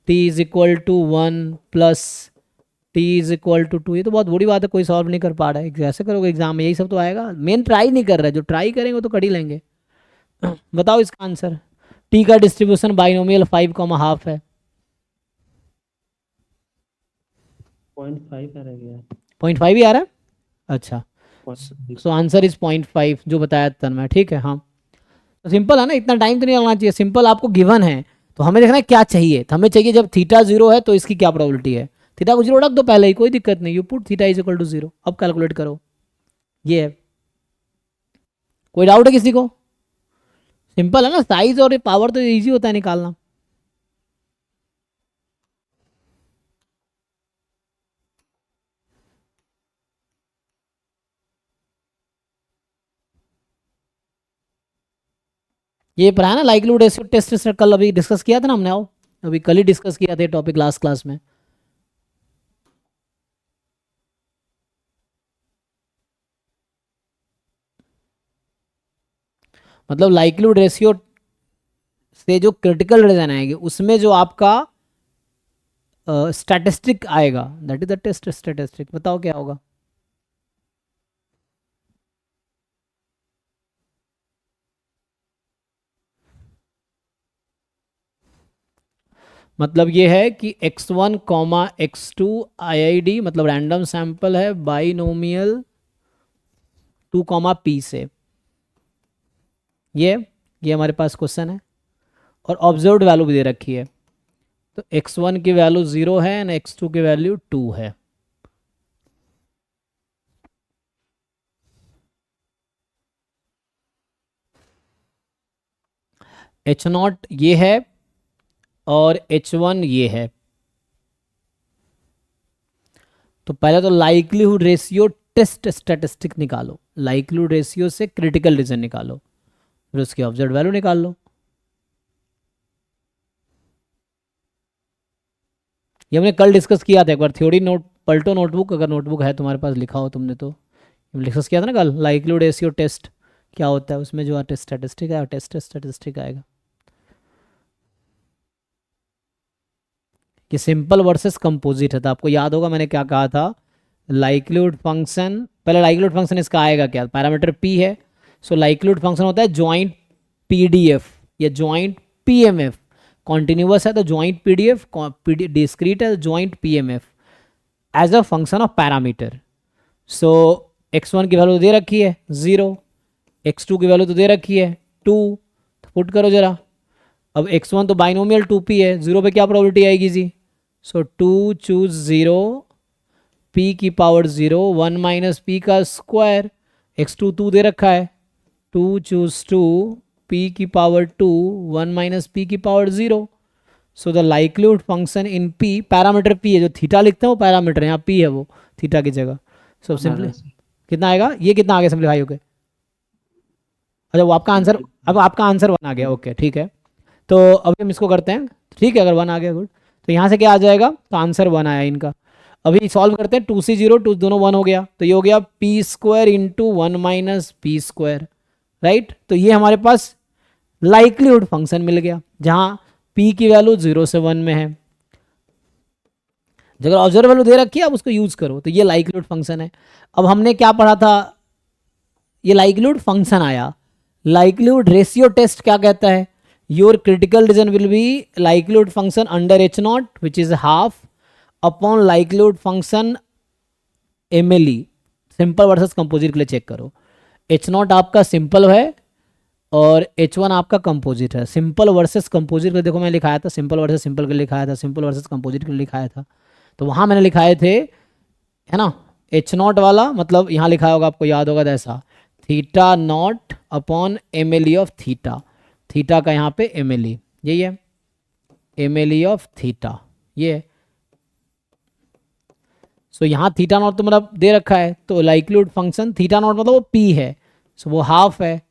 [SPEAKER 1] T is equal to 1 plus T is equal to 2। ये तो बहुत बुरी बात है, कोई सॉल्व नहीं कर पा रहा है। ऐसे करोगे एग्जाम में, यही सब तो आएगा। मेन ट्राई नहीं कर रहा है, जो ट्राई करेंगे वो तो कर ही लेंगे। बताओ इसका आंसर। टी का डिस्ट्रीब्यूशन बाइनोमियल 5, हाफ है।
[SPEAKER 4] 0.5 रह गया।
[SPEAKER 1] 0.5 ही आ रहा है? अच्छा,
[SPEAKER 4] 0.6।
[SPEAKER 1] सो आंसर इज 0.5 जो बताया तन्मय। ठीक है, हाँ तो सिंपल है ना, इतना टाइम तो नहीं लगना चाहिए। सिंपल आपको गिवन है तो हमें देखना है क्या चाहिए। तो हमें चाहिए जब थीटा 0 है तो इसकी क्या प्रोबेबिलिटी है। थीटा को 0 रख दो पहले ही, कोई दिक्कत नहीं, you put theta is equal to 0। अब कैलकुलेट करो, ये है। कोई डाउट है किसी को? सिंपल है ना, साइज और पावर तो इजी होता है निकालना। ये पढ़ा है ना लाइक्लीहुड रेशियो टेस्ट, कल अभी डिस्कस किया था ना हमने, आओ अभी कल ही डिस्कस किया था टॉपिक लास्ट क्लास में। मतलब लाइक्लीहुड रेशियो से जो क्रिटिकल रीजन आएगी उसमें जो आपका स्टैटिस्टिक आएगा, that is the test statistic. बताओ क्या होगा? मतलब ये है कि x1 कॉमा x2 IID मतलब रैंडम सैंपल है बाइनोमियल 2 कॉमा p से। ये हमारे पास क्वेश्चन है और ऑब्जर्व्ड वैल्यू भी दे रखी है। तो x1 की वैल्यू 0 है एंड x2 की वैल्यू 2 है। h0 ये है और h1 ये है। तो पहले तो लाइक्लीहुड रेशियो टेस्ट स्टैटिस्टिक निकालो, लाइक्लीहुड रेशियो से क्रिटिकल रीजन निकालो, फिर उसकी ऑब्जर्व्ड वैल्यू निकाल लो। ये हमने कल डिस्कस किया था एक बार, थ्योरी नोट पलटो नोटबुक, अगर नोटबुक है तुम्हारे पास लिखा हो तुमने तो। डिस्कस किया था ना कल, लाइक्लीहुड रेशियो टेस्ट क्या होता है, उसमें जो टेस्ट स्टैटिस्टिक है टेस्ट स्टैटिस्टिक आएगा। कि सिंपल वर्सेस कंपोजिट है, तो आपको याद होगा मैंने क्या कहा था, लाइक्लीहुड फंक्शन, पहले लाइक्लीहुड फंक्शन इसका आएगा क्या, पैरामीटर p है। सो लाइक्लीहुड फंक्शन होता है जॉइंट PDF या जॉइंट PMF। कॉन्टिन्यूअस है तो जॉइंट PDF, डिस्क्रीट है तो joint PMF as a function of parameter. So x1 की वैल्यू दे रखी है 0, x2 की वैल्यू तो दे रखी है 2, तो पुट करो जरा। अब x1 तो बाइनोमियल 2p है, 0 पे क्या प्रोबेबिलिटी आएगी जी? सो 2 चूज 0, p की पावर 0, 1 माइनस p का स्क्वायर, x2 2 दे रखा है, 2 चूज 2, p की पावर 2, 1 माइनस p की power 0। So the likelihood function in p, parameter p है, जो थीटा लिखते हैं वो पैरामीटर है, यहाँ p है वो थीटा की जगह। सो सिंपली कितना आएगा, ये कितना आ गया सिंपलीफाई होके? अच्छा वो आपका आंसर, अब आपका आंसर 1 आ गया, ओके ठीक है। तो अभी हम इसको करते हैं, ठीक है, अगर 1 आ गया गुड। तो यहाँ से क्या आ जाएगा, तो आंसर 1 आया इनका। अभी सॉल्व करते हैं, 2 से 0 2 दोनों 1 हो गया, तो ये हो गया p square into 1 minus p square, right. तो ये हमारे पास लाइक्लीहुड फंक्शन मिल गया जहाँ p की वैल्यू 0 से 1 में है। अगर ऑब्जर्व वैल्यू दे रखी है आप उसको यूज करो, तो ये लाइक्लीहुड फंक्शन है। अब हमने क्या पढ़ा था, ये लाइक्लीहुड फंक्शन आया। लाइक्लीहुड रेशियो टेस्ट क्या कहता है, your critical reason will be likelihood function under h0 which is half upon likelihood function MLE, simple versus composite के लिए चेक करो। h0 आपका सिंपल है और h1 आपका कंपोजिट है। सिंपल वर्सेस कंपोजिट के लिए देखो मैं लिखाया था, सिंपल वर्सेस सिंपल के लिए लिखाया था, सिंपल वर्सेस कंपोजिट के लिए लिखाया था। तो वहाँ मैंने लिखाए थे, है ना, h0 वाला मतलब यहाँ लिखा होगा, आपको याद होगा ऐसा, theta naught upon MLE of theta, theta का यहाँ पे MLE यही है, MLE ऑफ थीटा ये। सो यहाँ थीटा नॉट तो मतलब दे रखा है, तो लाइक्लीहुड फंक्शन थीटा नॉट मतलब वो p है, सो वो हाफ है।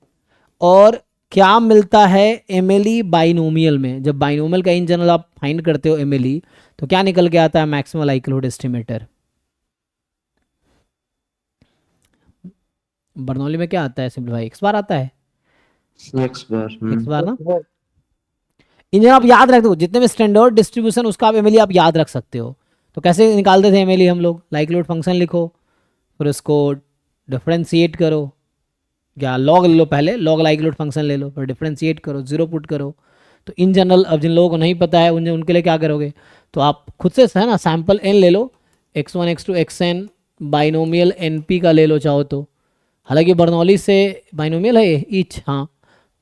[SPEAKER 1] और क्या मिलता है MLE बाइनोमियल में, जब बाइनोमियल का इन जनरल आप फाइंड करते हो MLE, तो क्या निकल के आता है, मैक्सिमम लाइक्लीहुड एस्टिमेटर। बर्नौली में क्या आता है सिंपलीफाई, x बार आता है,
[SPEAKER 4] x बार
[SPEAKER 1] x बार ना। इन्हें आप याद रख दो, जितने में स्टैंडर्ड डिस्ट्रीब्यूशन उसका आप MLE आप याद रख सकते हो। तो कैसे निकालते थे MLE हम लोग, लाइक्लीहुड फंक्शन लिखो, फिर उसको डिफ्रेंशिएट करो, या लॉग ले लो पहले, लॉग लाइक्लीहुड फंक्शन ले लो, फिर डिफ्रेंशिएट करो, 0 पुट करो। तो इन जनरल अब जिन लोगों को नहीं पता है उनके लिए क्या करोगे, तो आप खुद से है ना सैम्पल n ले लो, x1 x2 xn binomial NP का ले लो चाहो तो, हालांकि बर्नौली से बाइनोमियल है ईच, हाँ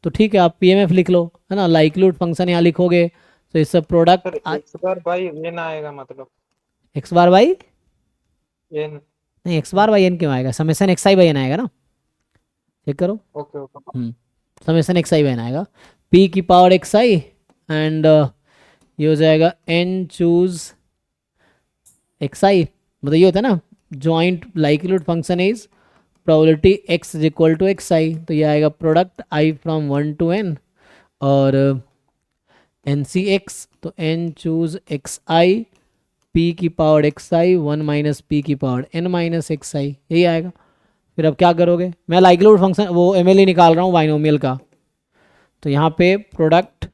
[SPEAKER 1] तो ठीक है, आप PMF लिख लो, है ना, लाइक्लीहुड फंक्शन यहाँ लिखोगे तो इससे product
[SPEAKER 2] x bar by n आएगा मतलब
[SPEAKER 1] एक्स बार बाई,
[SPEAKER 2] n.
[SPEAKER 1] नहीं एक्स बार बाई एन क्यों आएगा, summation x I by N आएगा ना, चेक करो।
[SPEAKER 2] Okay, okay.
[SPEAKER 1] Summation x I by N आएगा, पी की पावर एक्स आई एंड ये हो जाएगा एन चूज एक्स आई, मतलब ये होता है ना joint likelihood function is probability x is equal to x i, तो ये आएगा product i from 1 to n और एन सी एक्स, तो n choose x i p की power x i 1 minus p की power n minus x i, यही आएगा। फिर अब क्या करोगे, मैं लाइक्लीहुड फंक्शन वो एम निकाल रहा हूँ बाइनोमियल का, तो यहाँ पे product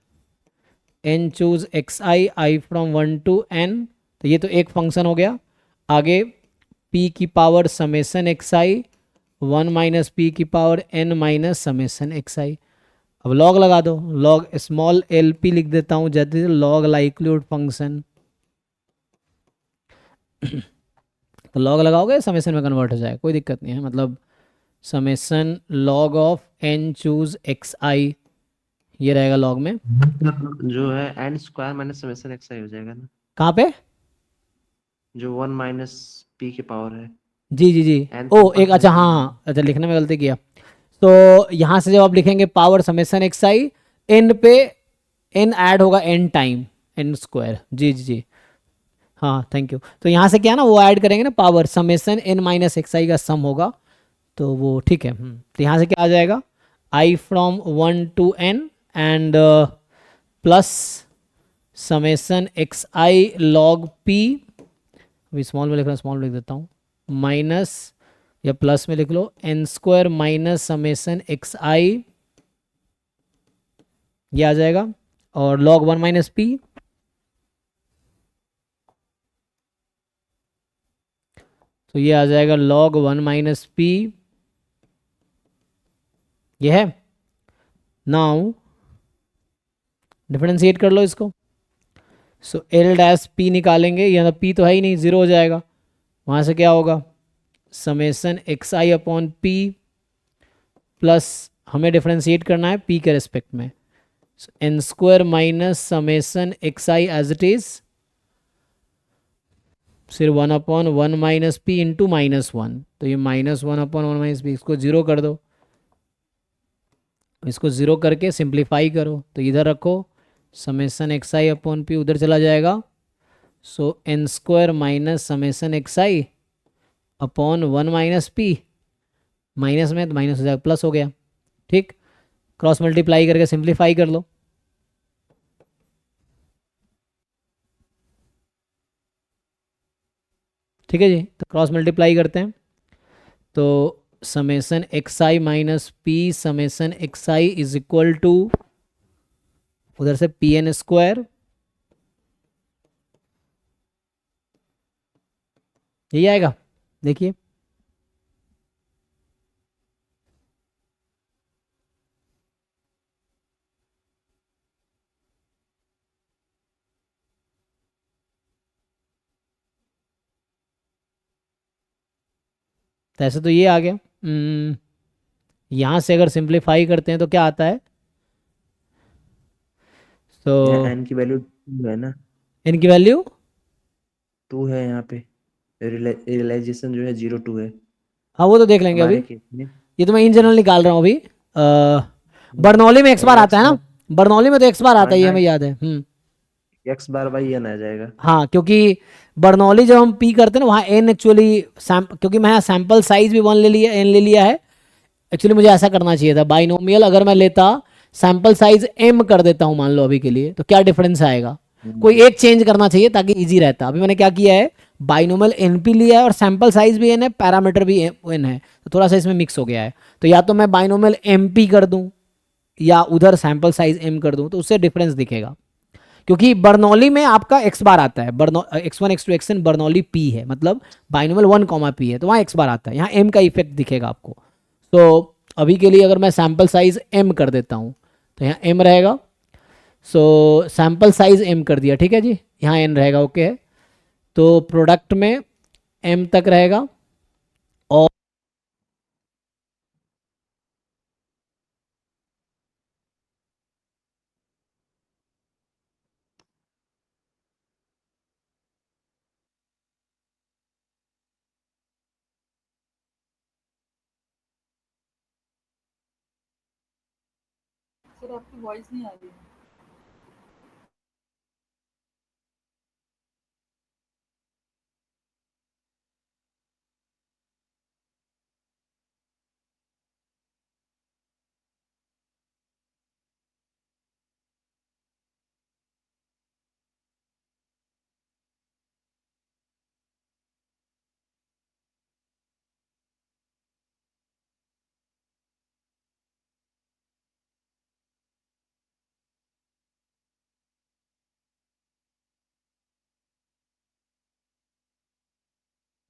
[SPEAKER 1] N choose x I I from 1 to n, तो ये तो एक फंक्शन हो गया। आगे p की power summation x i 1 minus p की power n minus summation x i, अब लॉग लगा दो, लॉग स्मॉल एल पी लिख देता हूँ, जैसे लॉग लाइक्लीहुड फंक्शन, तो लॉग लगाओगे समेसन में कन्वर्ट हो जाएगा, कोई दिक्कत नहीं है, मतलब summation log of n choose x i, ये रहेगा लॉग में,
[SPEAKER 4] जो है n square minus summation x i हो जाएगा ना,
[SPEAKER 1] कहाँ पे,
[SPEAKER 4] जो 1 माइनस पी की पावर है
[SPEAKER 1] जी जी जी,
[SPEAKER 4] एन
[SPEAKER 1] ओ एक अच्छा हाँ हाँ अच्छा लिखने में गलती किया, तो यहाँ से जब आप लिखेंगे power summation x i, N पे एन ऐड होगा एन टाइम एन स्क्वायर, जी जी जी हाँ थैंक यू, तो यहाँ से क्या ना वो ऐड करेंगे ना power summation n minus x i का सम होगा, तो वो ठीक है। तो यहाँ से क्या आ जाएगा, i from 1 to n and plus summation x i log p, अभी स्मॉल में लिख रहा हूँ, स्मॉल में लिख देता हूँ, माइनस या प्लस में लिख लो n square minus summation x i, ये आ जाएगा, और लॉग 1 माइनस पी, तो ये आ जाएगा log 1 माइनस पी, ये है। नाउ डिफरेंशिएट कर लो इसको, सो एल डैश पी निकालेंगे, यहाँ पी तो है ही नहीं, जीरो हो जाएगा, वहाँ से क्या होगा समेसन एक्स आई अपॉन पी प्लस हमें डिफरेंशिएट करना है पी के रेस्पेक्ट में, N square minus summation x I as it is, फिर 1/1 माइनस पी इंटू -1, तो ये -1/1 माइनस पी, इसको जीरो कर दो, इसको ज़ीरो करके सिंप्लीफाई करो, तो इधर रखो समेसन एक्स आई अपॉन पी उधर चला जाएगा, so n square minus summation x आई अपॉन 1 माइनस पी, माइनस में तो माइनस हो जाएगा प्लस हो गया, ठीक, क्रॉस मल्टीप्लाई करके सिंप्लीफाई कर लो, ठीक है जी, तो क्रॉस मल्टीप्लाई करते हैं, तो summation x I minus P summation x I is equal to उधर से पी एन स्क्वायर, यही आएगा, देखिए तो ऐसे तो ये आ गया। यहाँ से अगर सिंप्लीफाई करते हैं तो क्या आता है, तो
[SPEAKER 4] यहाँ एन की वैल्यू 2 है ना,
[SPEAKER 1] इनकी वैल्यू
[SPEAKER 4] 2 है यहाँ पे, रियलाइजेशन जो है 0 2 है
[SPEAKER 1] हाँ वो तो देख लेंगे अभी,
[SPEAKER 4] हमारे केस में।
[SPEAKER 1] ये तो मैं इन जनरल निकाल रहा हूँ अभी, बर्नौली में एक्स बार आता है ना, बर्नौली में तो एक्स बार आता है, ये हमें याद है।
[SPEAKER 4] एक्स बार बाई एन आ जाएगा।
[SPEAKER 1] हाँ क्योंकि बर्नौली जब हम पी करते हैं ना वहाँ एन एक्चुअली क्योंकि मैं यहाँ सैम्पल साइज भी 1 ले लिया, एन ले लिया है, एक्चुअली मुझे ऐसा करना चाहिए था, बाइनोमियल अगर मैं लेता सैम्पल साइज एम कर देता हूँ मान लो अभी के लिए, तो क्या डिफरेंस आएगा, कोई एक चेंज करना चाहिए ताकि इजी रहता। अभी मैंने क्या किया है, बाइनोमियल एनपी लिया है और सैम्पल साइज भी एन है, पैरामीटर भी एन है, तो थोड़ा सा इसमें मिक्स हो गया है, तो या तो मैं बाइनोमियल एमपी कर दूं या उधर सैम्पल साइज एम कर दूं, तो उससे डिफरेंस दिखेगा, क्योंकि बर्नौली में आपका एक्स बार आता है, x1 x2 xn, Bernoulli P है, मतलब बाइनोमियल 1 कॉमा पी है, तो वहाँ एक्स बार आता है, यहाँ एम का इफेक्ट दिखेगा आपको। तो अभी के लिए अगर मैं सैम्पल साइज एम कर देता हूँ तो यहाँ एम रहेगा, सो सैम्पल साइज एम कर दिया, ठीक है जी, यहाँ एन रहेगा, ओके है, तो प्रोडक्ट में एम तक रहेगा, और
[SPEAKER 5] सर आपकी वॉइस नहीं आ रही है।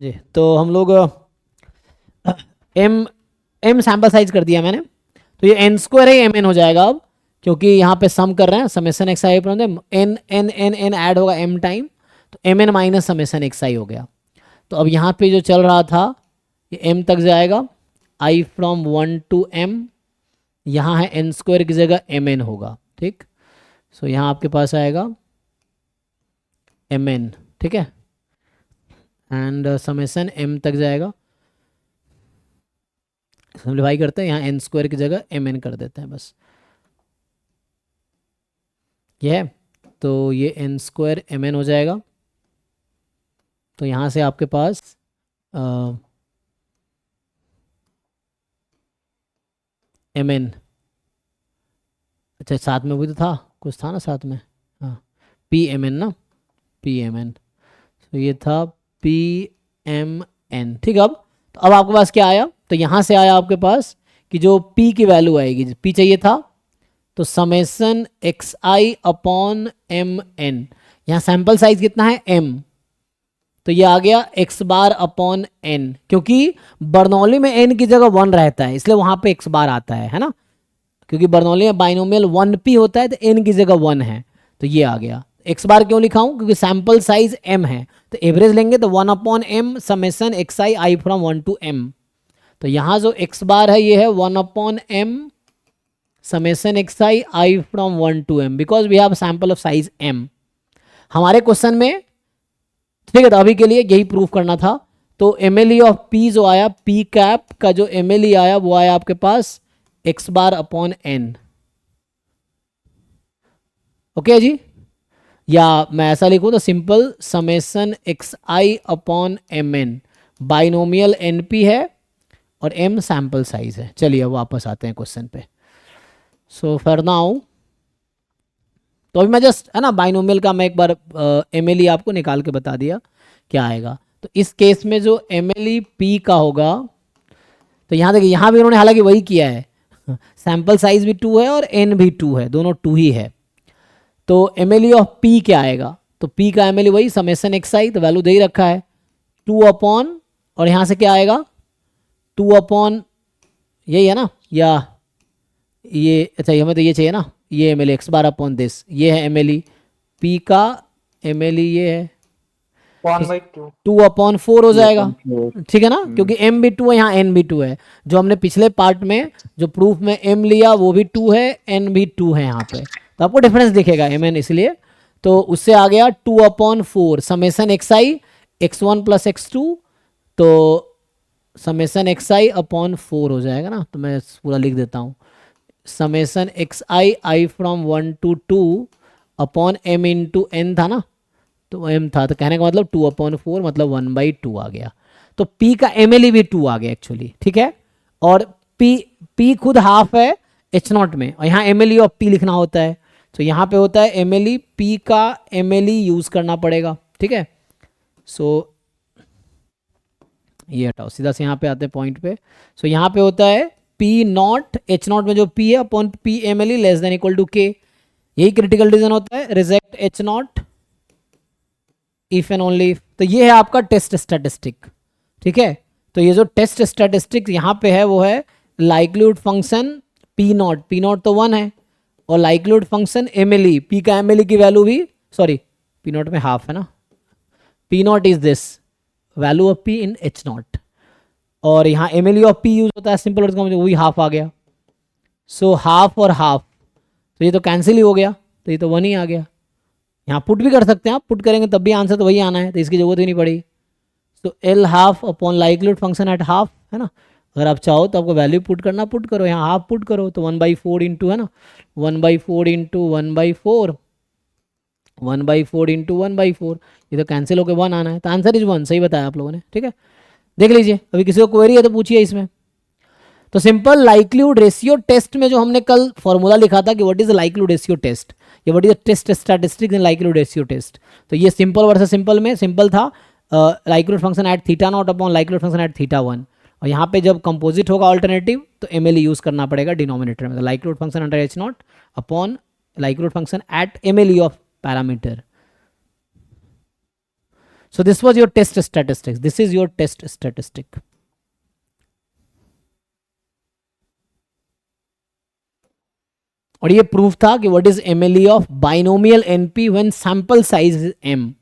[SPEAKER 1] जी, तो हम लोग एम एम सैम्पल साइज कर दिया मैंने, तो ये एन स्क्वायर है, एम एन हो जाएगा अब, क्योंकि यहाँ पे सम कर रहे हैं summation x i n n n n add होगा एम टाइम, तो m n minus summation x i हो गया। तो अब यहाँ पे जो चल रहा था ये एम तक जाएगा, आई फ्रॉम 1 टू एम, यहाँ है एन स्क्वायर की जगह एम एन होगा, ठीक। सो यहाँ आपके पास आएगा एम एन, ठीक है, एंड समेसन एम तक जाएगा, सिंप्लीफाई करते हैं, यहाँ एन स्क्वायर की जगह एम एन कर देते हैं बस, ये है। तो ये एन स्क्वायर एम एन हो जाएगा, तो यहाँ से आपके पास एम एन, अच्छा साथ में वो तो था, कुछ था ना साथ में, हाँ पी एम एन ना, पी एम एन, तो ये था पी एम एन, ठीक। अब तो अब आपके पास क्या आया, तो यहाँ से आया आपके पास कि जो p की वैल्यू आएगी, p चाहिए था, तो समेसन एक्स आई अपॉन एम एन, यहाँ सैम्पल साइज कितना है m, तो ये आ गया x बार अपॉन n, क्योंकि बर्नौली में n की जगह 1 रहता है इसलिए वहाँ पे x बार आता है ना, क्योंकि बर्नौली में बाइनोमियल 1p होता है तो n की जगह 1 है, तो ये आ गया। x बार क्यों लिखा हूँ, क्योंकि सैम्पल साइज m है, तो एवरेज लेंगे तो 1 upon m summation x I I from 1 to m, तो यहाँ जो x बार है ये है 1 upon m summation x I I from 1 to m, because we have sample of size m हमारे क्वेश्चन में, ठीक है। तो अभी के लिए यही प्रूफ करना था, तो एमएलई ऑफ p जो आया, p कैप का जो एमएलई आया वो आया आपके पास x bar upon n, okay जी, या मैं ऐसा लिखूं तो सिंपल समेसन एक्स आई upon m n, binomial n p है और m सैम्पल साइज है। चलिए अब वापस आते हैं क्वेश्चन पे। सो फॉर नाउ, तो अभी मैं जस्ट है ना बाइनोमियल का मैं एक बार एमएलई आपको निकाल के बता दिया क्या आएगा। तो इस केस में जो एमएलई p का होगा, तो यहाँ देखिए, यहाँ भी उन्होंने हालांकि वही किया है, सैम्पल साइज भी 2 है और n भी 2 है, दोनों 2 ही है। तो एमएलई ऑफ p क्या आएगा, तो p का एमएलई वही समेसन एक्स आई, तो वैल्यू दे ही रखा है 2 अपॉन, और यहाँ से क्या आएगा 2 अपॉन, यही है ना, या ये, अच्छा हमें तो ये चाहिए ना, ये MLE x bar upon this, ये है एमएलई p का एमएलई, ये है
[SPEAKER 2] 1/2
[SPEAKER 1] 2 अपॉन 4 हो जाएगा, ठीक है ना, क्योंकि m भी 2 है, यहाँ n भी 2 है, जो हमने पिछले पार्ट में जो प्रूफ में m लिया वो भी 2 है, n भी 2 है यहाँ पे, तो आपको डिफरेंस दिखेगा mn, इसलिए तो उससे आ गया 2 अपॉन 4 समेसन एक्स आई x1 प्लस x2, तो समेसन एक्स आई अपॉन 4 हो जाएगा ना, तो मैं पूरा लिख देता हूँ, summation x I I from 1 to 2 upon m into N था ना, तो m था, तो कहने का मतलब 2 अपॉन 4 मतलब 1/2 आ गया। तो p का एमएलई भी 2 आ गया एक्चुअली, ठीक है, और p खुद हाफ है h0 में, और यहाँ एमएलई ऑफ p लिखना होता है, तो यहाँ पे होता है एमएलई, p का एमएलई यूज करना पड़ेगा, ठीक है। सो ये हटाओ, सीधा से यहाँ पे आते हैं पॉइंट पे। सो यहाँ पे होता है p नॉट, h0 में जो p है upon p MLE less than equal to k, यही क्रिटिकल रीजन होता है, reject h0 if and only if. तो ये है आपका टेस्ट स्टैटिस्टिक, ठीक है। तो ये जो टेस्ट स्टैटिस्टिक यहाँ पे है वो है लाइक्लीहुड फंक्शन p नॉट तो 1 है, और लाइक्लीहुड फंक्शन एमएलई, p का एमएलई की वैल्यू भी, सॉरी p नॉट में हाफ है ना, p not is this value of p in h0, और यहाँ एमएलई ऑफ p यूज होता है, सिंपल वर्ड्स का मतलब वही हाफ आ गया। सो हाफ और हाफ, तो ये तो कैंसिल ही हो गया, तो ये तो 1 ही आ गया। यहाँ पुट भी कर सकते हैं आप, पुट करेंगे तब भी आंसर तो वही आना है, तो इसकी जरूरत ही नहीं पड़ी। तो L half upon likelihood function at half है ना, अगर आप चाहो तो आपको वैल्यू पुट करना पुट करो, यहाँ हाफ पुट करो तो 1/4 इंटू है ना 1/4 इंटू 1/4 1/4 इंटू 1/4, ये तो कैंसिल होकर 1 आना है, तो आंसर इज 1। सही बताया आप लोगों ने, ठीक है। देख लीजिए, अभी किसी को क्वेरी है तो पूछिए इसमें। तो सिंपल लाइक्लीहुड रेशियो टेस्ट में जो हमने कल फॉर्मूला लिखा था कि what is the likelihood ratio test या what is the test statistics in likelihood ratio test, तो ये सिंपल वर्सेस सिंपल में सिंपल था likelihood function at theta naught upon likelihood function at theta 1, और यहाँ पे जब कंपोजिट होगा ऑल्टरनेटिव तो एमएलई यूज करना पड़ेगा डिनोमिनेटर में, likelihood function under H not upon likelihood function eight MLE of parameter. So this was your test statistics. This is your test statistic. और ये प्रूफ था कि what is MLE of binomial NP when sample size is M.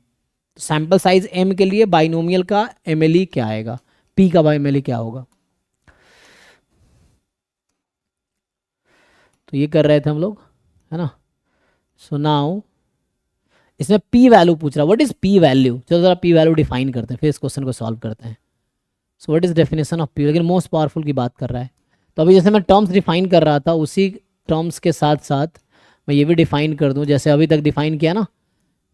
[SPEAKER 1] Sample size M के लिए binomial का MLE क्या आएगा, P का एमएलई क्या होगा। तो ये कर रहे थे हम लोग, है ना। सो नाउ इसमें पी वैल्यू पूछ रहा, व्हाट इज पी वैल्यू। चलो जरा पी वैल्यू डिफाइन करते हैं, फिर इस क्वेश्चन को सॉल्व करते हैं। सो what is definition of P, लेकिन मोस्ट पावरफुल की बात कर रहा है। तो अभी जैसे मैं टर्म्स डिफाइन कर रहा था उसी टर्म्स के साथ साथ मैं ये भी डिफाइन कर दूं, जैसे अभी तक डिफाइन किया ना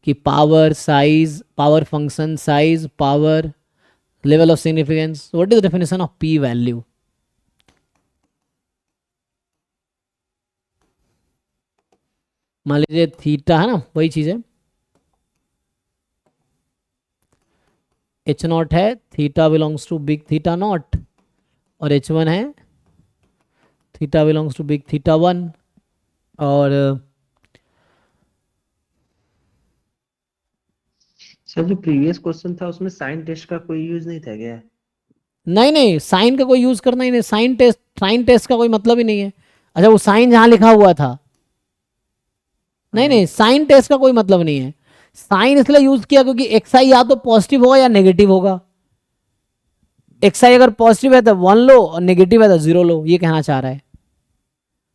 [SPEAKER 1] कि power size, power function size, power, level of significance. What is definition of P value. मान लीजिए थीटा है ना, वही चीज है, एच नॉट है, theta belongs to big theta naught, और एच वन है theta belongs to big theta 1। और
[SPEAKER 4] सर जो प्रीवियस क्वेश्चन था उसमें साइन टेस्ट का कोई यूज नहीं था क्या?
[SPEAKER 1] नहीं नहीं, साइन का कोई यूज करना ही नहीं, साइन टेस्ट का कोई मतलब ही नहीं है। अच्छा वो साइन जहां लिखा हुआ था, नहीं नहीं, साइन टेस्ट का कोई मतलब नहीं है। साइन इसलिए यूज किया क्योंकि एक्स या तो पॉजिटिव होगा या नेगेटिव होगा। एक्स अगर पॉजिटिव है तो 1 लो और नेगेटिव है तो 0 लो, ये कहना चाह रहा है।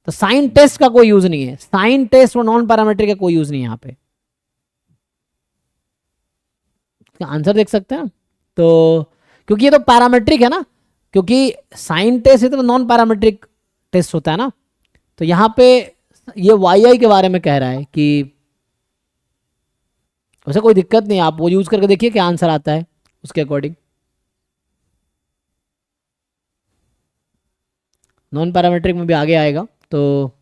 [SPEAKER 1] तो साइन टेस्ट का कोई यूज नहीं है, साइन टेस्ट और नॉन पैरामीट्रिक का कोई यूज नहीं है यहाँ पे। आंसर देख सकते हैं। तो क्योंकि ये तो पैरामीट्रिक है ना, क्योंकि साइन टेस्ट है तो नॉन पैरामीट्रिक टेस्ट होता है ना। तो यहाँ पे ये वाई आई के बारे में कह रहा है कि वैसे कोई दिक्कत नहीं, आप वो यूज करके देखिए क्या आंसर आता है उसके अकॉर्डिंग। नॉन पैरामीट्रिक में भी आगे आएगा। तो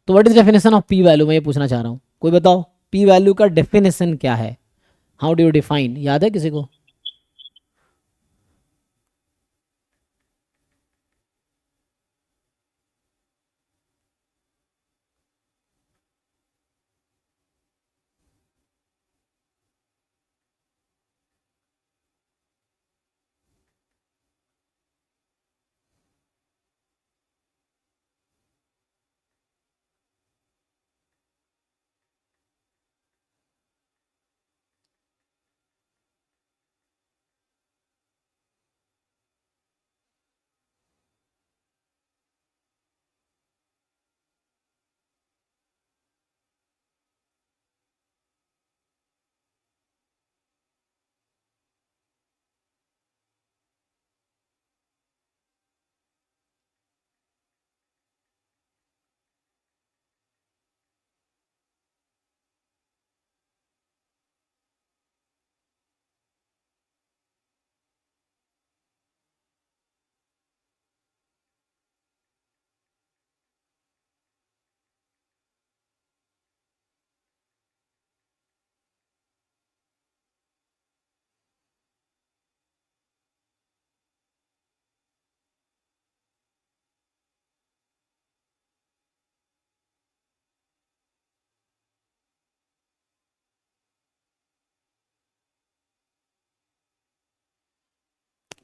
[SPEAKER 1] तो what is definition of P value, मैं ये पूछना चाह रहा हूँ। कोई बताओ पी वैल्यू का डेफिनेशन क्या है, हाउ डू यू डिफाइन, याद है किसी को।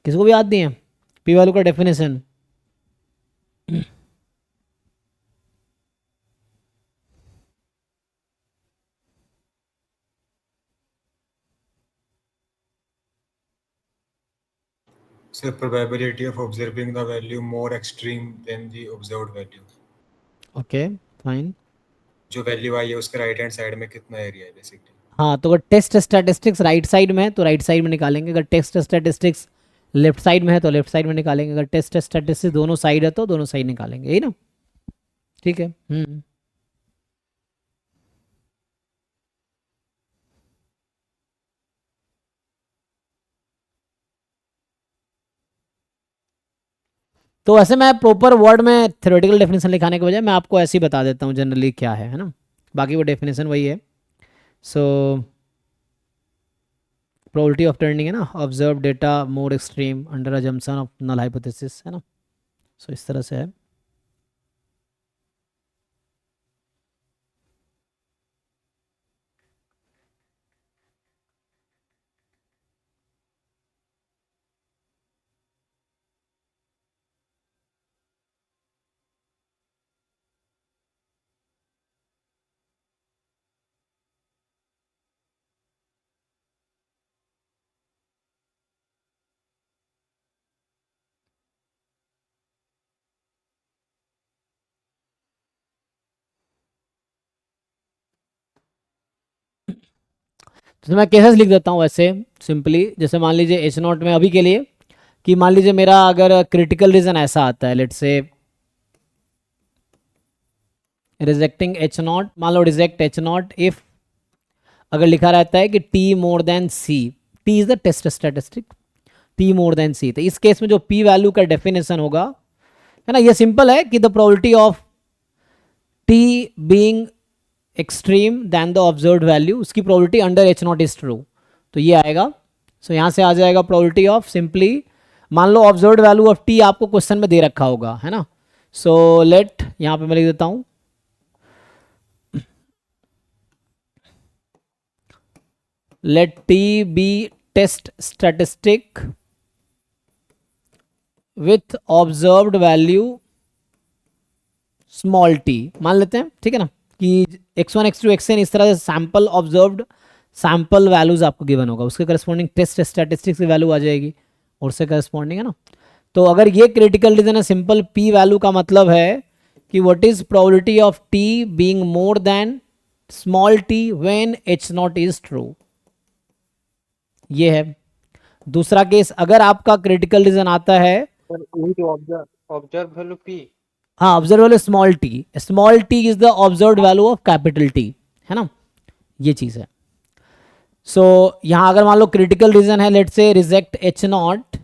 [SPEAKER 1] किसी को भी याद नहीं है पी वैल्यू का definition.
[SPEAKER 5] So probability of observing the value more extreme than the observed value.
[SPEAKER 1] Okay fine.
[SPEAKER 5] जो वैल्यू आई है उसके राइट हैंड साइड में कितना एरिया है बेसिकली।
[SPEAKER 1] हाँ, तो अगर टेस्ट स्टैटिस्टिक्स राइट साइड में है तो राइट साइड में निकालेंगे, अगर टेस्ट स्टैटिस्टिक्स लेफ्ट साइड में है तो लेफ्ट साइड में निकालेंगे, अगर टेस्ट स्टैटिस्टिक्स दोनों साइड है तो दोनों साइड निकालेंगे, यही ना? ठीक है। तो ऐसे मैं प्रॉपर वर्ड में थ्योरेटिकल डेफिनेशन लिखाने के बजाय मैं आपको ऐसे ही बता देता हूँ जनरली क्या है ना? बाकी वो डेफिनेशन वही है। सो प्रोबेबिलिटी ऑफ टर्निंग है ना, observe data more extreme under assumption of null hypothesis, है ना? सो इस तरह से है। तो मैं केसेस लिख देता हूँ ऐसे सिंपली, जैसे मान लीजिए एच नॉट में अभी के लिए कि मान लीजिए मेरा अगर क्रिटिकल रीजन ऐसा आता है, लेट्स से रिजेक्टिंग एच नॉट, मान लो रिजेक्ट एच नॉट इफ अगर लिखा रहता है कि T more than C, T is the test statistic, T more than C, तो इस केस में जो पी वैल्यू का डेफिनेशन होगा, है ना, ये सिंपल है कि the probability of T being extreme than the observed value, उसकी probability under H not is true, तो ये आएगा। सो यहाँ से आ जाएगा प्रोबेबिलिटी ऑफ, सिंपली मान लो ऑब्जर्व्ड वैल्यू ऑफ टी आपको क्वेश्चन में दे रखा होगा, है ना? सो लेट यहाँ पे मैं लिख देता हूँ let t be test statistic with observed value small t, मान लेते हैं, ठीक है ना, कि x1 x2 xn इस तरह से सैंपल ऑब्जर्व्ड सैंपल वैल्यूज आपको गिवन होगा, उसके करस्पॉन्डिंग टेस्ट स्टैटिस्टिक्स की वैल्यू आ जाएगी और उससे करस्पॉन्डिंग, है ना? तो अगर ये क्रिटिकल रीजन है, सिंपल p वैल्यू का मतलब है कि what is probability of t being more than small t when h not is true, ये है। दूसरा केस, अगर आपका क्रिटिकल रीजन आता है,
[SPEAKER 2] ऑब्जर्व वैल्यू p,
[SPEAKER 1] हाँ, observe value small T is the observed value of capital T, है ना, ये चीज है। सो यहां अगर मान लो क्रिटिकल रीजन है, let's say reject H naught,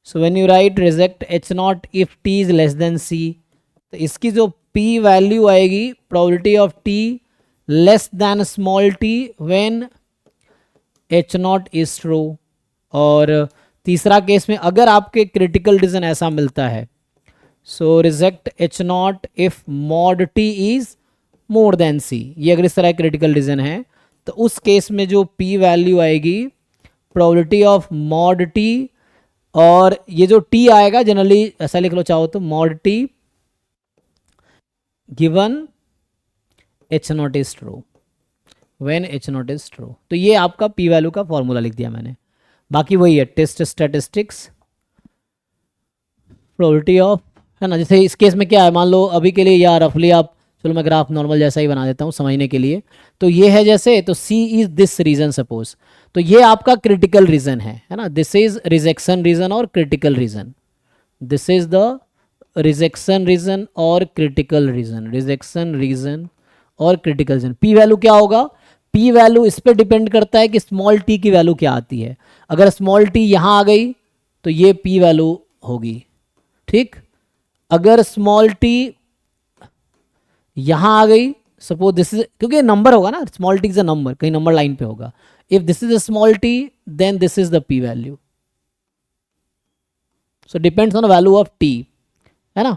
[SPEAKER 1] so when you write reject H naught if T is less than C, तो इसकी जो पी वैल्यू आएगी, probability of T less than small T when H not is true. और तीसरा case में अगर आपके critical reason ऐसा मिलता है, so reject H naught if mod T is more than C, ये अगर इस तरह क्रिटिकल रीजन है, तो उस केस में जो पी वैल्यू आएगी, प्रोबेबिलिटी ऑफ मॉड टी, और ये जो टी आएगा जनरली ऐसा लिख लो चाहो तो, mod T given H not is true when H not is true, तो ये आपका पी वैल्यू का फॉर्मूला लिख दिया मैंने। बाकी वही है टेस्ट स्टैटिस्टिक्स प्रोबेबिलिटी ऑफ, है ना, जैसे इस केस में क्या है, मान लो अभी के लिए या रफली आप, चलो मैं ग्राफ नॉर्मल जैसा ही बना देता हूँ समझने के लिए, तो ये है जैसे, तो C is this region suppose, तो ये आपका क्रिटिकल रीजन है ना, दिस इज रिजेक्शन रीजन और critical region, this is the rejection region और क्रिटिकल रीजन, रिजेक्शन रीजन और क्रिटिकल रीजन। पी वैल्यू क्या होगा, पी वैल्यू इस पर डिपेंड करता है कि स्मॉल टी की वैल्यू क्या आती है, अगर स्मॉल टी यहाँ आ गई तो ये पी वैल्यू होगी, ठीक, अगर स्मॉल टी यहाँ आ गई, सपोज दिस इज, क्योंकि नंबर होगा ना, small T is a number, कहीं नंबर लाइन पे होगा, if this is a small T then this is the P value, so depends on value of T, है ना।